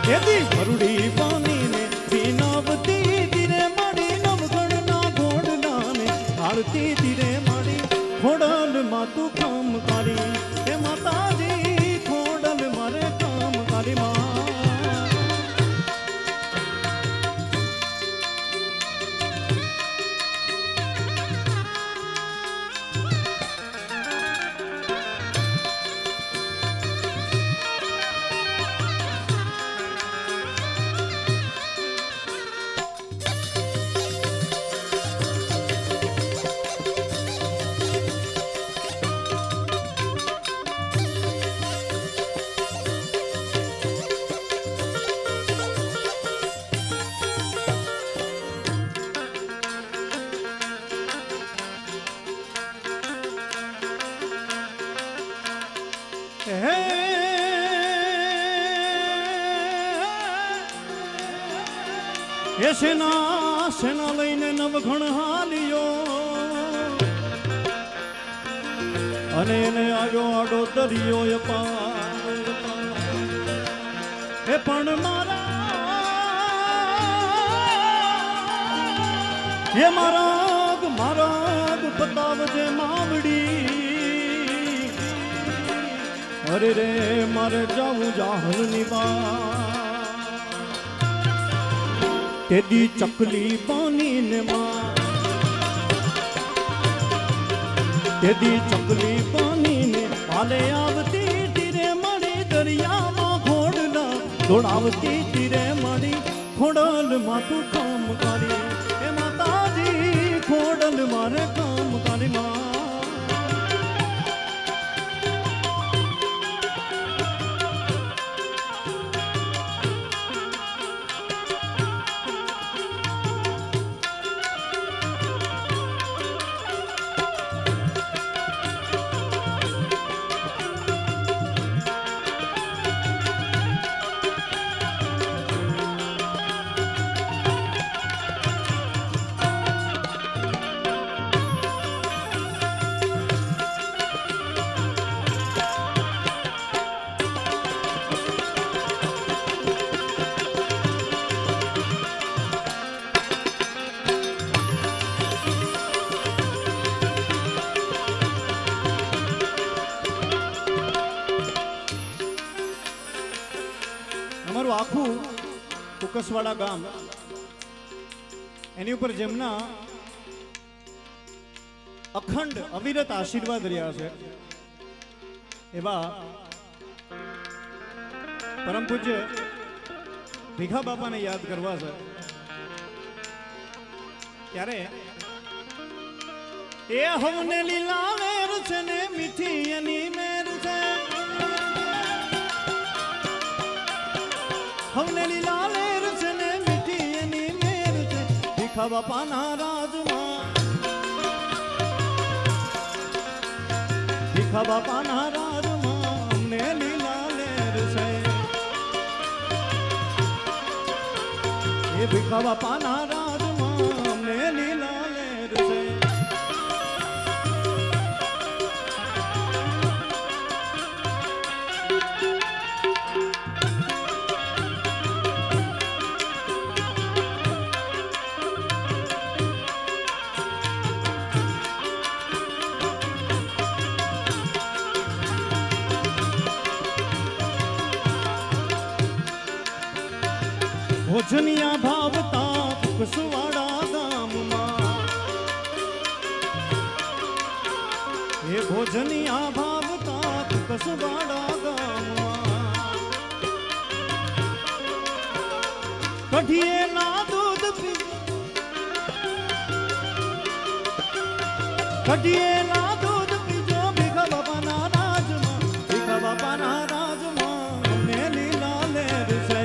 S3: તેદી વરુડી પાણી ને વિનવતી ધીરે મળી નવ ઘરના ઘોડના ને આરતી ધીરે મળી ખોડલ માં તું કામ કરી હે માતાજી ખોડલ મારે કામ કરી માં એ સેના સેના લઈને નવઘણ હાલ્યો અને એને આવ્યો આડો દરિયો એ પણ મારા બતાવજે માવડી અરે રે મારે જાવું જાહલ ની તેદી ચકલી પાણી ને માં તેદી ચકલી પાણી ને હાલે આવતી તીરે મળી દરિયામાં ઘોડલા દોડાવતી તીરે મળી ખોડલ માં તું કામ કરી હે માતાજી ખોડલ મારે કામ કરી માં આખું કુકસવાડા ગામ એની ઉપર જેમના અખંડ અવિરત આશીર્વાદ રહ્યા છે એવા પરમ પૂજ્ય ભીખા બાપાને યાદ કરવા છે ત્યારે એ હવને લીલા વેર છે ને મીઠી એની મેર છે હવને લીલા વેર છે ને મીઠી એની મેર છે ભીખા બાપાના રાજમાં ભીખા બાપાના રાજમાં અમને લીલા લેર છે એ ભીખા બાપાના રાજમાં અમને લીલા લેર છે ભોજનિયા ભાવતા કુકસવાડા ગામમાં એ ભોજનિયા ભાવતા કુકસવાડા ગામમાં કઢીએલા દૂધ પી કઢીએલા દૂધ પીજો ભીખા બાપાના રાજમાં ભીખા બાપાના રાજમાં અમને લીલા લેર છે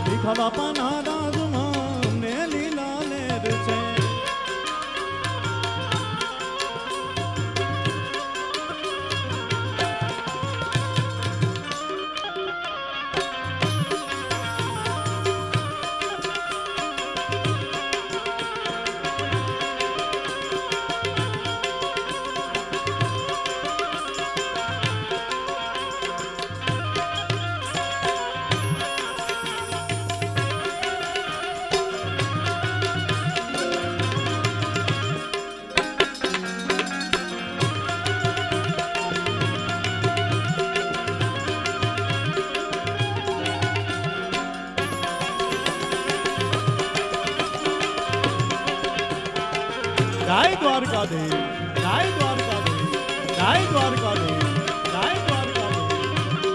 S3: ભીખા બાપાના રાજમાં અમને લીલા લેર છે જય દ્વારકાધીશ, જય દ્વારકાધીશ, જય દ્વારકાધીશ, જય દ્વારકાધીશ.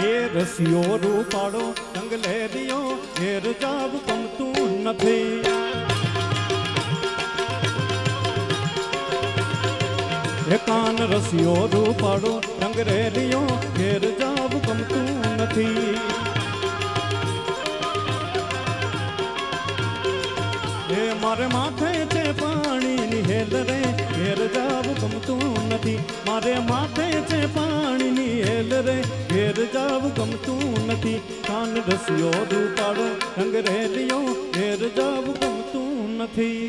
S3: એ રસિયો રૂપાળો રંગ લેરિયો ઘેર જાવ ગમતું નથી. એ કાન રસિયો રૂપાળો રંગ રેલિયો ઘેર જાવ ગમતું નથી. એ મારે માથે છે પાણીની હેલ રે ઘેર જાવ ગમતું નથી. મારે માથે છે પાણીની હેલ રે ઘેર જાવ ગમતું નથી. કાન રસિયો રૂપાળો રંગ રેલિયો ઘેર જાવ ગમતું નથી.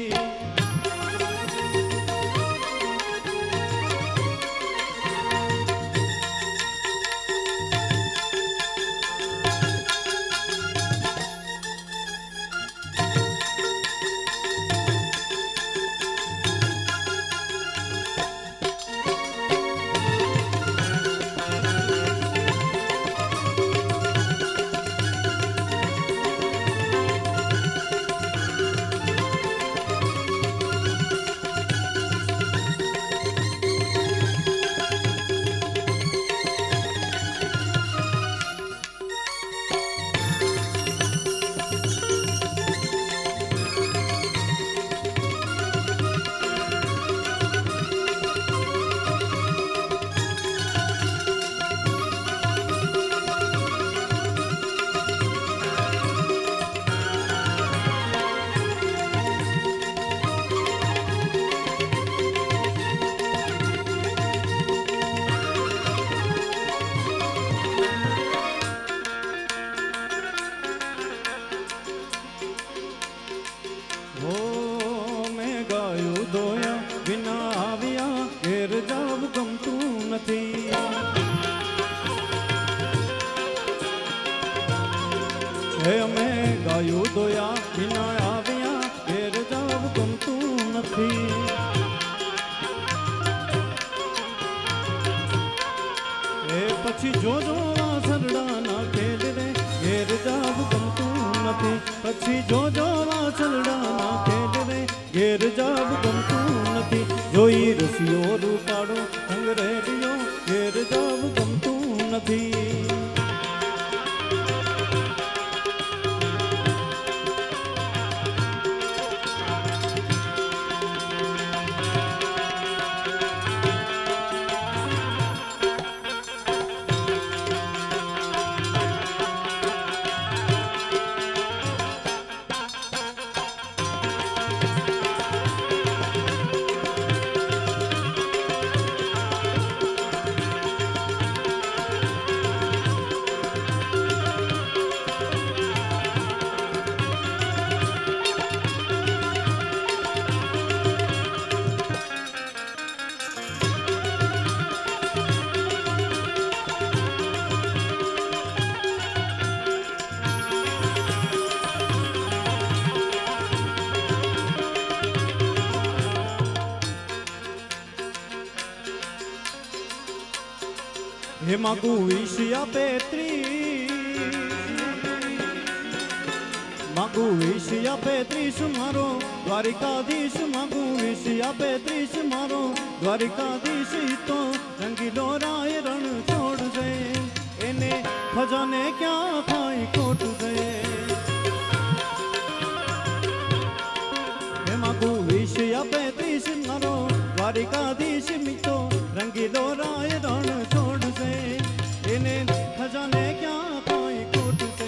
S3: હે અમે ગાયું દોયા વિના આવ્યા ઘેર જાવ ગમતું નથી. એ પછી જોજો વાસરડાના ખેલ રે ઘેર જાવ ગમતું નથી. પછી જોજો વાસરડાના ખેલ રે ઘેર જાવ ગમતું નથી. જોઈ રસિયો રૂપાળો રંગ રેડિયો ઘેર જાવ ગમતું નથી. હે માગુ વિષયા માગુ વિષયા 35 મારો દ્વારિકાધીશ. માગુ વિષયા 35 મારો દ્વારિકાધીશ. તો રંગીલો રાય રણ છોડજે એને ખજાને ક્યાં થાય ખોટ છે. હે માગુ વિષયા 35 મારો દ્વારિકાધીશ. મિતો રંગીલો રાય રણ છોડજે એને ખજાને ક્યાં કોઈ ખોટ છે.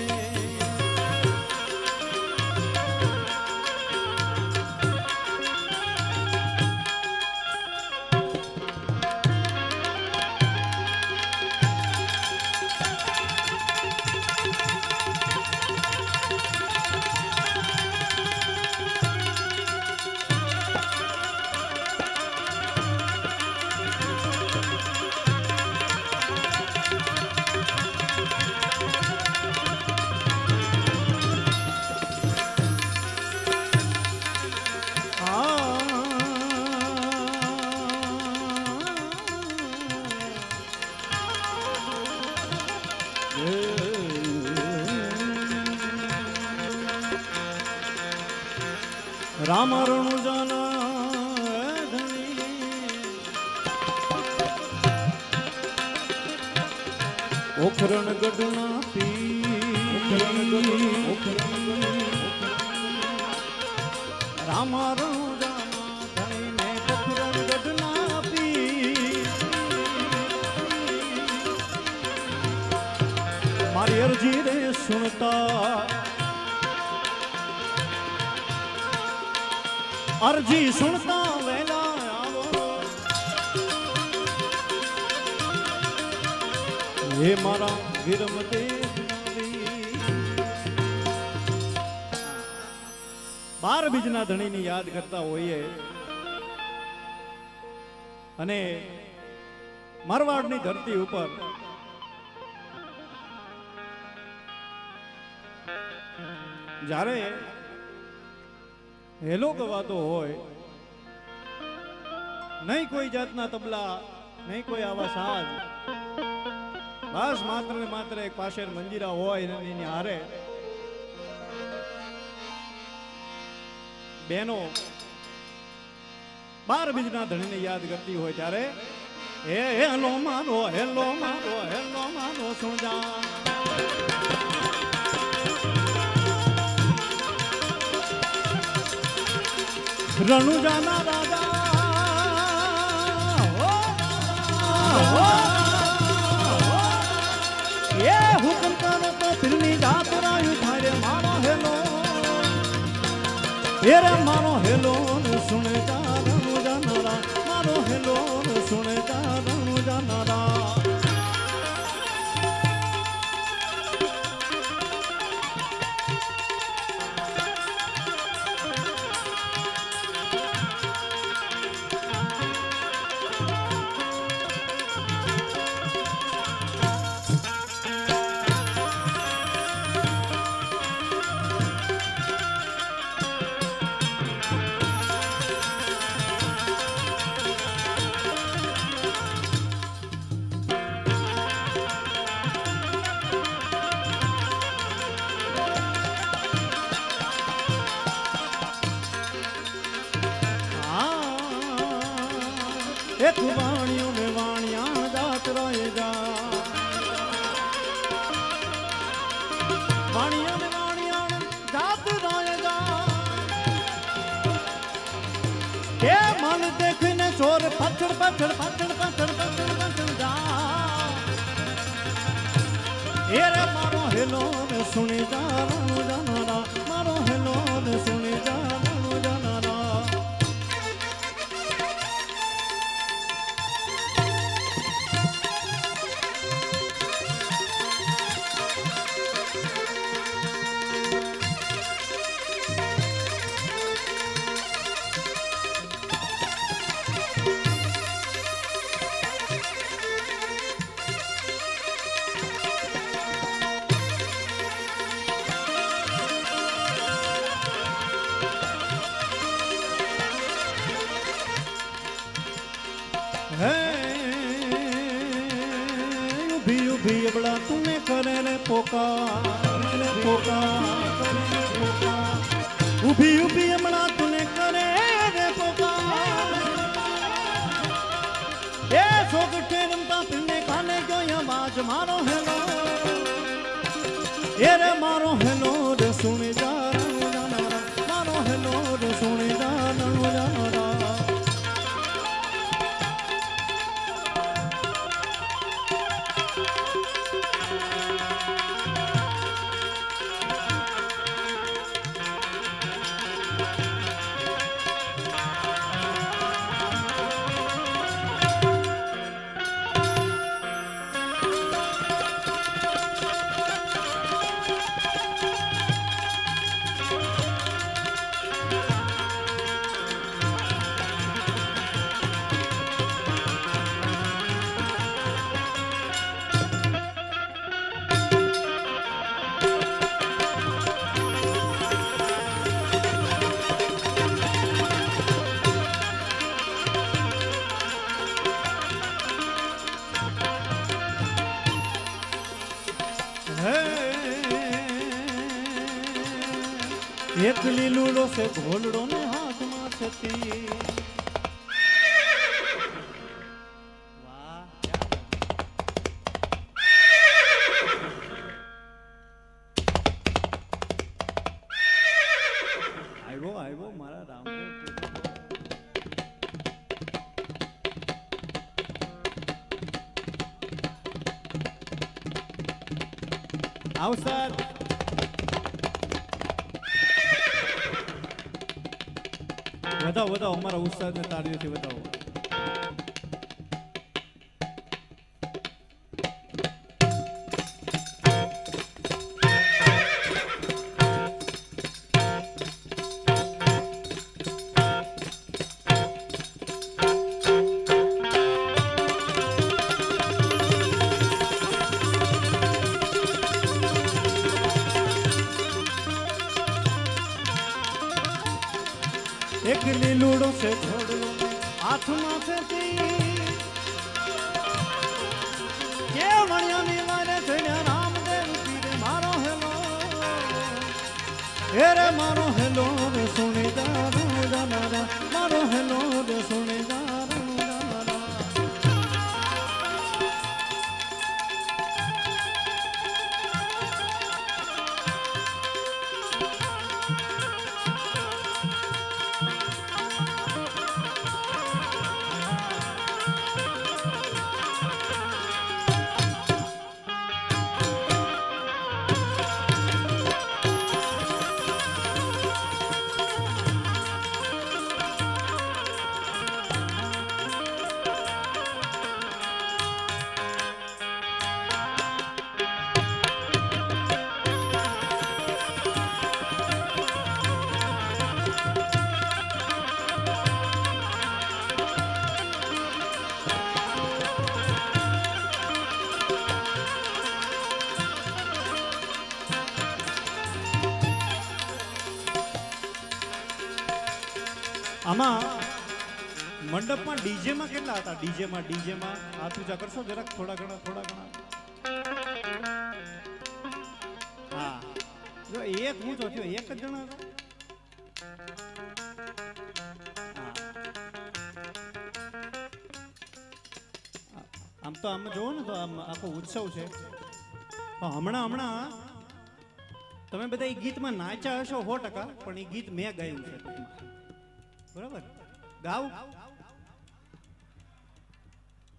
S3: રામ રણુજાના ઓખરણ ગઢના રામ રણુજાના ધણીને ઓખરણ ગઢના મારી અરજી રે સુનતા અરજી સુનતા વેલા આવો હે મારા વિરમદેવ બાર બીજના ધણીની યાદ કરતા હોઈએ અને મારવાડની ધરતી ઉપર જ્યારે હેલો ગવાતો હોય, નહીં કોઈ જાતના તબલા, નહીં કોઈ આવા સાજ, બસ માત્ર ને માત્ર એક પાશેર મંજીરા હોય એની હારે બેનો બાર બીજના ધણીને યાદ કરતી હોય ત્યારે હેલો મારો હેલો મારો હેલો મારો સુણજા રણુજાના રાજા એ હુકમ કરો તો ફિલ્મી જાત રાયુ થાય મારો હેલો રે મારો હેલો સુણે જા રણુજાના મારો હેલો સુણે જા રણુજાના એક વાણિયો ને વાણિયા જાત રહે જા વાણિયા ને વાણિયા જાત રહે જા કે મન દેખને ચોર પાછળ પાછળ પાછળ પાછળ પાછળ પાછળ જા એ રે મારો હેલો ને સુણી જા રણુજાના મારો હેલો ને સુણી જા રણુજાના उभी उभी बड़ा तूने करे रे पोका उभी उभी बड़ा तूने करे रे पोका ए सोगठे रमता पिने खाने जो या बाज मारो हेलो ए रे मारो हेलो रे सुने जा रणुजाना मारो हेलो रे सुने जा रणुजाना એક લીલુડો છે ઘોલડો ને હાથમાં છતી. વાહ, આવ્યો આવ્યો મારા રામદેવ. અવસર વધાવો વધાવો અમારા ઉત્સાહને તાળીઓથી વધાવો. એક લીલુડો છે ઘોડલો હાથમાં છે કે વણ્યાની મારે ચડ્યા રામદેવ પીરે મારો હેલો રે મારો હેલો રે સુણીદાર જાનારા મારો હેલો રે સુણીદાર જાનારા. આમાં મંડપમાં ડીજેમાં કેટલા હતા? ડીજેમાં હાથ ઊંચા કરશો જરાક, થોડા ઘણા. હા, જો એક ઊંચો થયો, એક જ જણા હતા. આમ તો આમ જોવો ને તો આમ આખો ઉત્સવ છે. હમણાં તમે બધા એ ગીતમાં નાચ્યા હશો 100%, પણ એ ગીત મેં ગાયું છે. બરાબર ગાવ.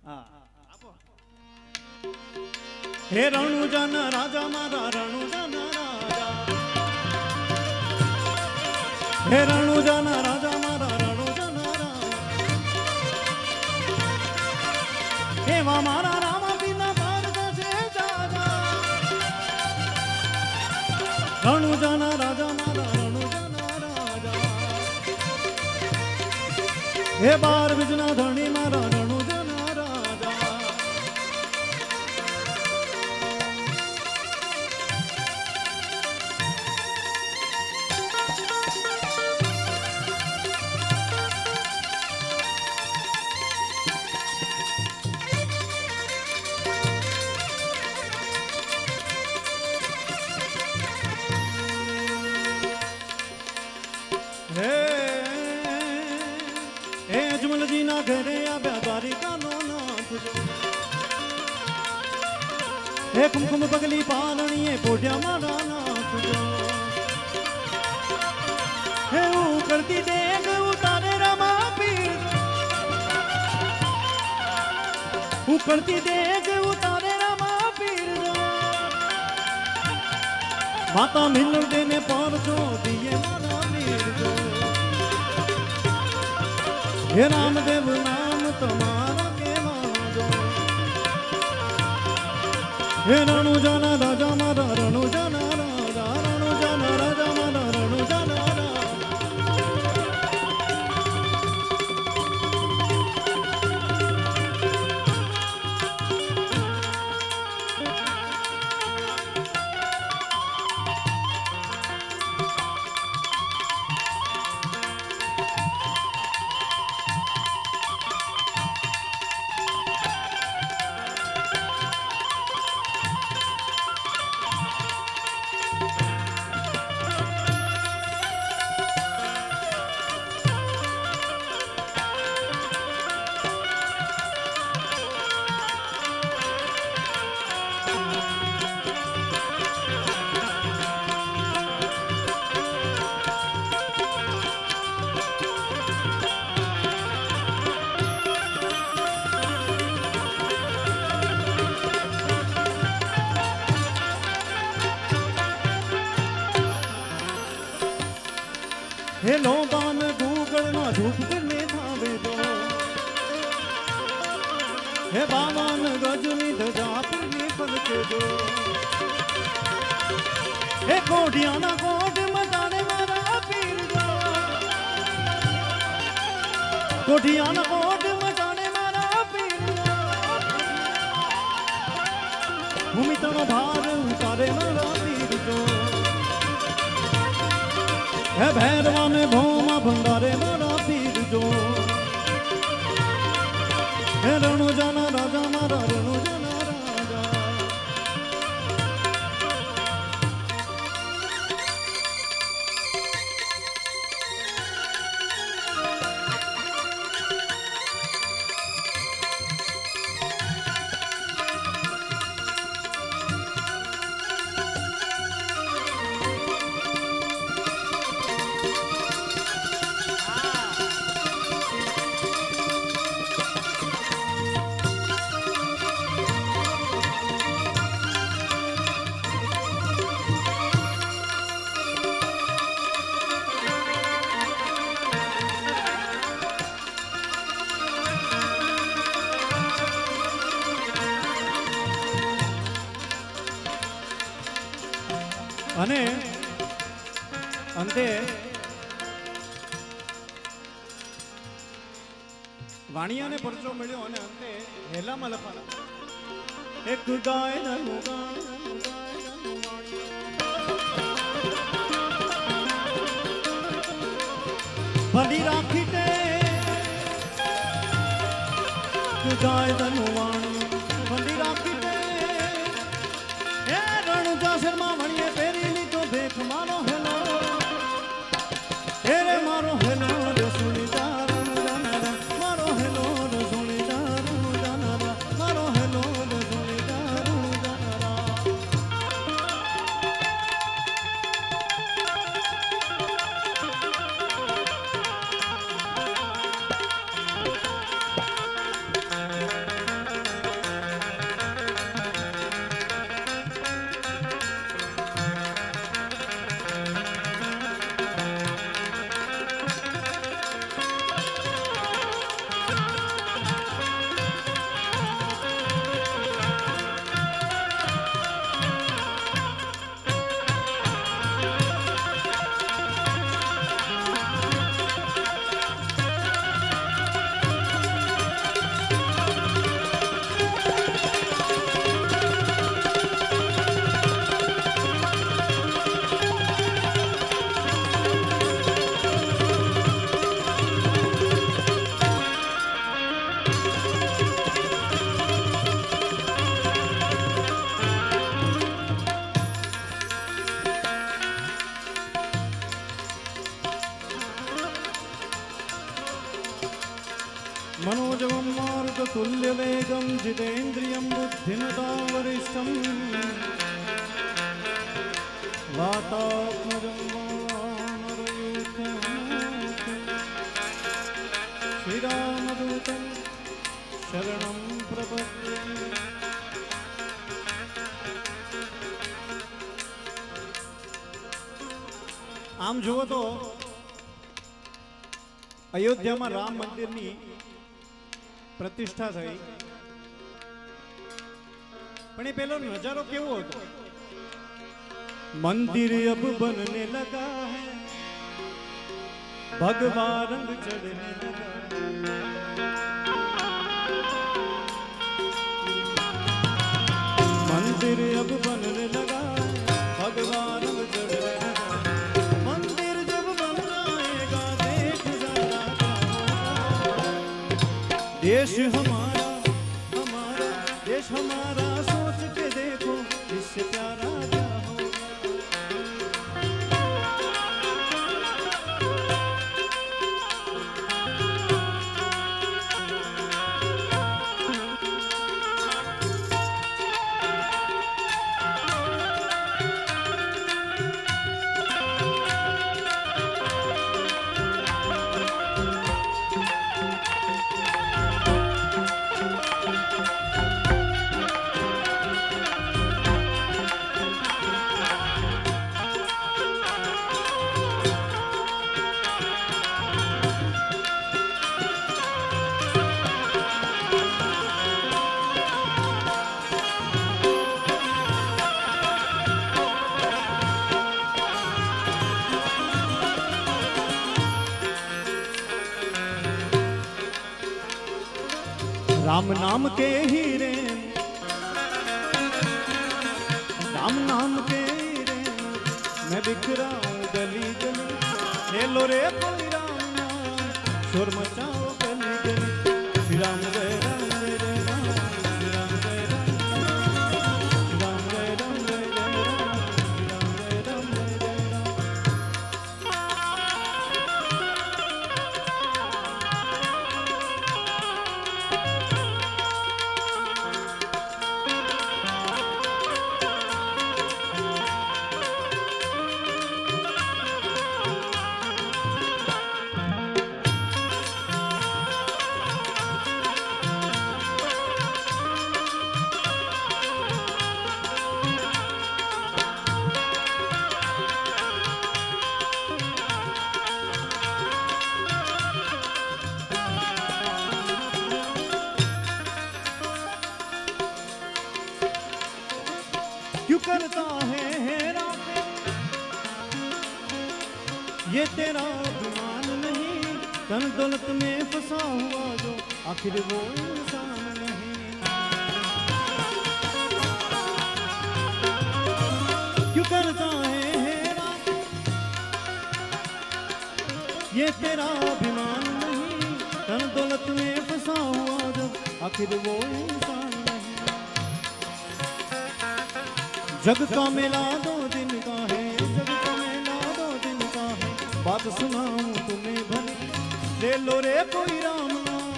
S3: હા, હે રણુજાના રાજા મારા રણુજાના રાજા, હે રણુજાના રાજા મારા રણુજાના રાજા, એવા મારા રામા પીના પારદા છે જાજા, રણુજાના રાજા મારા રણુજાના રાજા, હે બાર બીજના ધણી મારા રણુજાના રાજા. હે અજમલજી ના ઘરે આવ્યા દ્વારિકાનો નાથ જો, હે કુમકુમ પગલી પાલણીએ પોઢ્યા મારા નાથ જો, હે ઉકળતી દેગ ઉતારે રમા પીર, ઉકળતી દેગ ઉતારે રમા પીર, માતા મિલન દેને પરચો દિયે મારા પીર જો, હે રામદેવ નામ તમારા કેવા જો, હે રણુજાના રાજા મારા રણુજાના રાજા, રણુજાના રાજા મારા રણુજાના રાજા. હે લોબાન ગૂગળનો ધૂપને થાવે જો હે બાવાન ગજની ધજા પરની ફરકે જો હે કોઢિયાના કોઢ મટાડે મારા પીર જો કોઢિયાના કોઢ મટાડે મારા પીર ભૂમિતનો ભાર ઉતારે મારા પીર જો હે ભૈરવાને ભોમાં ભંડારે મારા પીર જો હે રણુજાના રાજા મારા રણુજાના રાજા અને અંતે વાણિયાને પરચો મળ્યો અને અંતે હેલામાં લખાણા એક ગાય ભલી રાખી તે ગાય ધનું વાણી ભલી રાખી તે હે રણુજા શર્મા વણીએ પહેરી લીધો ભેખ મારો હેલો રે મારો હેલો રસુણીતા રણુજાના મારો હેલો રસુણીતા રણુજાના મારો હેલો રસુણીતા રણુજાના मनोजवं मारुततुल्यवेगं जितेन्द्रियं बुद्धिमतां वरिष्ठं वातात्मजं वानरयूथं श्रीरामदूतं शरणं प्रपद्ये આમ જુઓ તો અયોધ્યામાં રામ મંદિરની પ્રતિષ્ઠા થઈ પણ એ પેલો નજારો કેવો હતો મંદિર અબ બનને લગા હૈ ભગવા રંગ ચढ़ने लगा मंदिर अब बनने लगा भगवा रंग चढ़ने लगा मंदिर जब बन जाएगा देख जरा देश हमारा हमारा देश हमारा सोच के देखो इससे प्यारा क्या हो राम नाम के हीरे, राम नाम के हीरे मैं बिखरा हूँ गली गली। ले लो रे कोई राम नाम, शोर मचाओ गली गली। श्री राम जय राम जय जय राम, श्री राम जय राम, श्री राम जय राम जय जय राम, श्री राम जय राम जय जय राम। क्यों करता है राम ये तेरा अभिमान नहीं, तन दौलत में फंसा हुआ जो आखिर वो इंसान नहीं। क्यों करता है राम ये तेरा अभिमान नहीं, तन दौलत में फंसा हुआ जो आखिर वो इंसान नहीं। जग का मेला 2 दिन का है, जग का मेला 2 दिन का है, बात सुनाऊं तुम्हें भले। ले लो रे कोई राम नाम,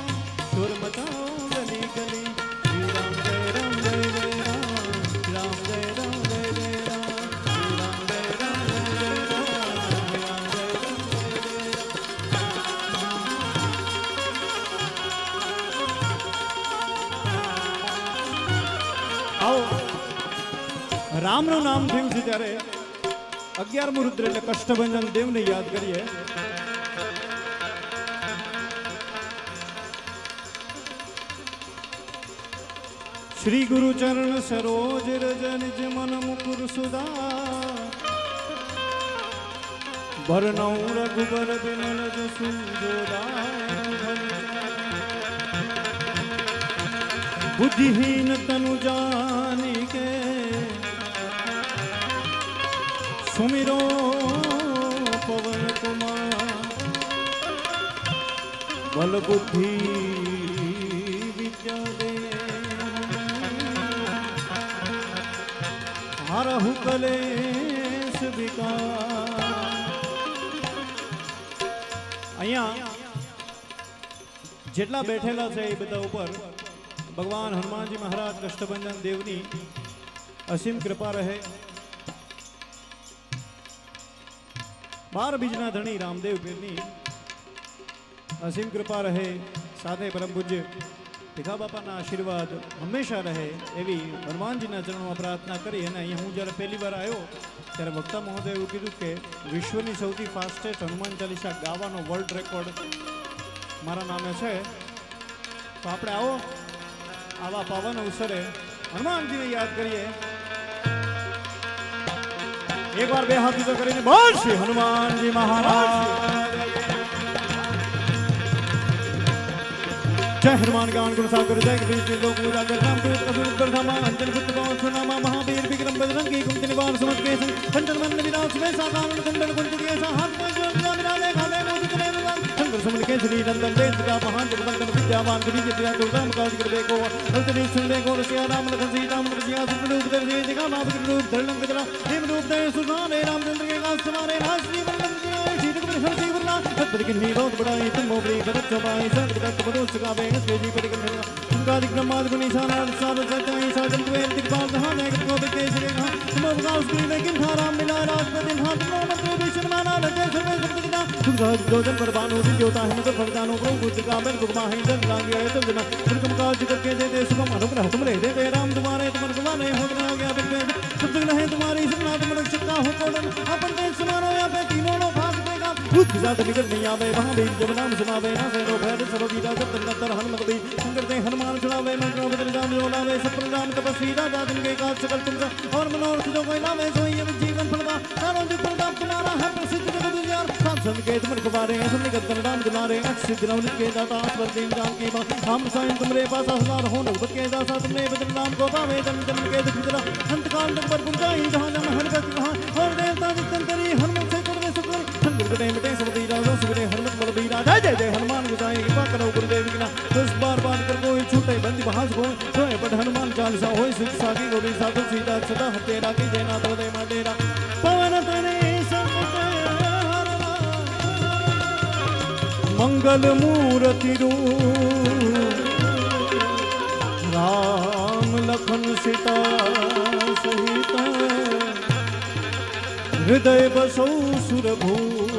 S3: शोर मचाओ गली गली। श्री राम जय राम जय जय राम, श्री राम जय राम जय जय राम, श्री राम जय राम जय जय राम, श्री राम जय राम जय जय राम। आओ राम નું નામ થયું છે ત્યારે 11મું રુદ્ર એટલે કષ્ટભંજન દેવને યાદ કરીએ। શ્રી ગુરુ ચરણ સરોજ રજ નિજ મન મુકુર સુધા, ભરનૌ રઘુબર બિમલ જસુ જોદાય। बुद्धिहीन तनु जानी के सुमिरो पवन कुमार, बल बुद्धि विद्या दे हरहु कलेश विकार। અહીંયા જેટલા બેઠેલા છે એ બધા ઉપર भगवान हनुमान जी महाराज कष्टभंजन देवनी असीम कृपा रहे। 12 बीजना धनी रामदेव पीरनी असीम कृपा रहे, साथे परम पूज्य ભીખા બાપાના આશીર્વાદ હંમેશા રહે એવી હનુમાનજીના ચરણોમાં પ્રાર્થના કરી। અને અહીંયા હું જ્યારે પહેલી વાર આવ્યો ત્યારે વક્તા મહોદય એવું કીધું કે વિશ્વની સૌથી ફાસ્ટેસ્ટ હનુમાન ચાલીસા ગાવાનો વર્લ્ડ રેકોર્ડ મારા નામે છે। તો આપણે આવો આવા પાવન અવસરે હનુમાનજીને યાદ કરીએ। एक बार बे हाथ ऊंचा करेंगे, बोल श्री हनुमान जी महाराज जय। हनुमान ज्ञान गुण सागर जय कृष्ण लोक उजागर राम दूत असुर उत्तरधामा अंजन पुत्र पवन सुनामा महावीर विक्रम बजरंगी कुंती निवार समझ के संग कंचन मन विराज में साधारण कुंडल कुंती ऐसा हाथ में जो मिलाले खाले मोदी करे शंकर सुमन के श्री नंदन देव का महान जगवंदन विद्यावान गुरु विद्या दुर्गम काज करबे को अंतरी सुनबे को सिया राम लखन सीता मन सिया सुन रूप धर जे दिखा नाम रूप धरलंग गजरा देव रूप दे सुधारे रामचंद्र के काज समारे राष्ट्रीय बल्लभ श्री रघुवर हरसी वरना सत्तर की नीरोध बढ़ाई तुम मोबरी भरत चौपाई संत भक्त बदोस गावे स्वेजी पटिकल उनका दिग्रम माद गुनी सारा सार सचाई साजन वेल दिग्पाल दहान एक को के श्री कहा तुम गांव स्त्री लेकिन था राम मिला राजपति हाथ नो मंत्र विष्णु माना लगे सर्वे सर्वदा तुम गाज जोजन पर बानो दिव्योता है मत फरदानो प्रभु बुद्ध का बल गुमा है जन लागे है तुम जना तुम काज करके दे दे सुगम अनुग्रह तुम रे दे राम तुम्हारे तुम गुमाने हो गया गया बिल्कुल सब नहीं तुम्हारी सपना तुम रक्षता हो कोडन अपन ते समारो या पे तीनों नो भाग देगा बुद्ध जात निकल नहीं आवे वहां भी जब नाम सुनावे ना से रो भैर सब बीरा सब तंत्र हनुमत भी शंकर ते हनुमान चढ़ावे मंत्र बदल जाम जोलावे सब प्रणाम तपस्वी राजा दिन के काज सकल तुम और मनोरथ जो कोई लावे सोई जीवन फलवा सारो जो प्रताप तुम्हारा है प्रसिद्ध जगत उजियार सात छंद के तुमर कुमारे सुन गदन राम दुलारे अक्षित नवनित के दाता स्वर दिन राम की बात हम साइन तुमरे पास असलार हो नगबत के दासा तुमने बदन नाम को पावे जन्म जन्म के दुख जरा अंत काल तक पर गुंजाई जहां जन हर गति कहां और देवता जितंतरी हनुमत से करवे सुकर संग गटे मिटे सबदी राजो सुबरे हनुमत बलबीरा जय जय जय हनुमान गुसाई कृपा करो गुरुदेव की ना दस बार बार कर कोई छूटे बंदी बहास को सोए बड़ हनुमान चालीसा होई सिद्ध सागी गोरी साधु सीता सदा हते राखी देना तो दे माडेरा पवन तने मंगल मूर्ति राम लखन सीता सहित हृदय बसौ सुरभूत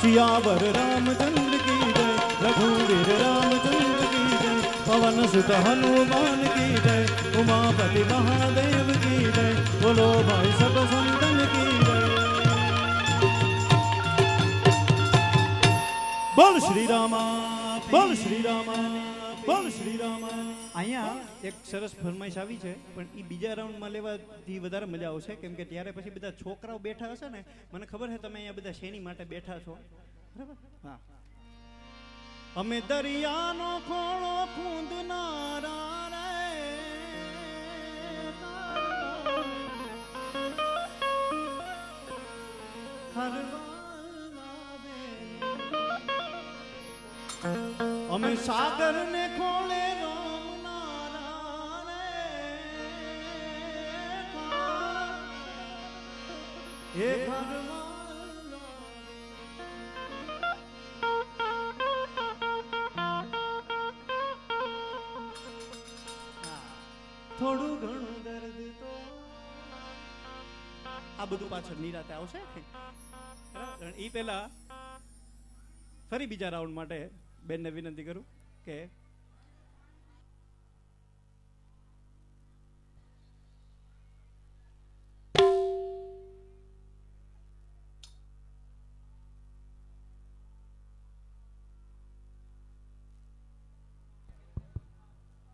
S3: सियावर रामचंद्र की जय रघुवीर रामचंद्र की जय पवन सुत हनुमान की जय उमापति महादेव की जय बोलो भाई सब संतन की जय બોલ શ્રી રામા બોલ શ્રી રામા બોલ શ્રી રામા અહીંયા એક સરસ ફરમાઈશ આવી છે પણ એ બીજા રાઉન્ડમાં લેવાથી વધારે મજા આવશે કેમ કે ત્યારે પછી બધા છોકરાઓ બેઠા હશે ને મને ખબર છે તમે અહીંયા બધા શેની માટે બેઠા છો બરાબર હા અમે દરિયાનો ખોળો ખૂંદનારા રે અમે સાગર ને ખોળે થોડું ઘણું દર્દ તો આ બધું પાછળ નિરાતે આવશે એ પહેલા ફરી બીજા રાઉન્ડ માટે બેનને વિનંતી કરું કે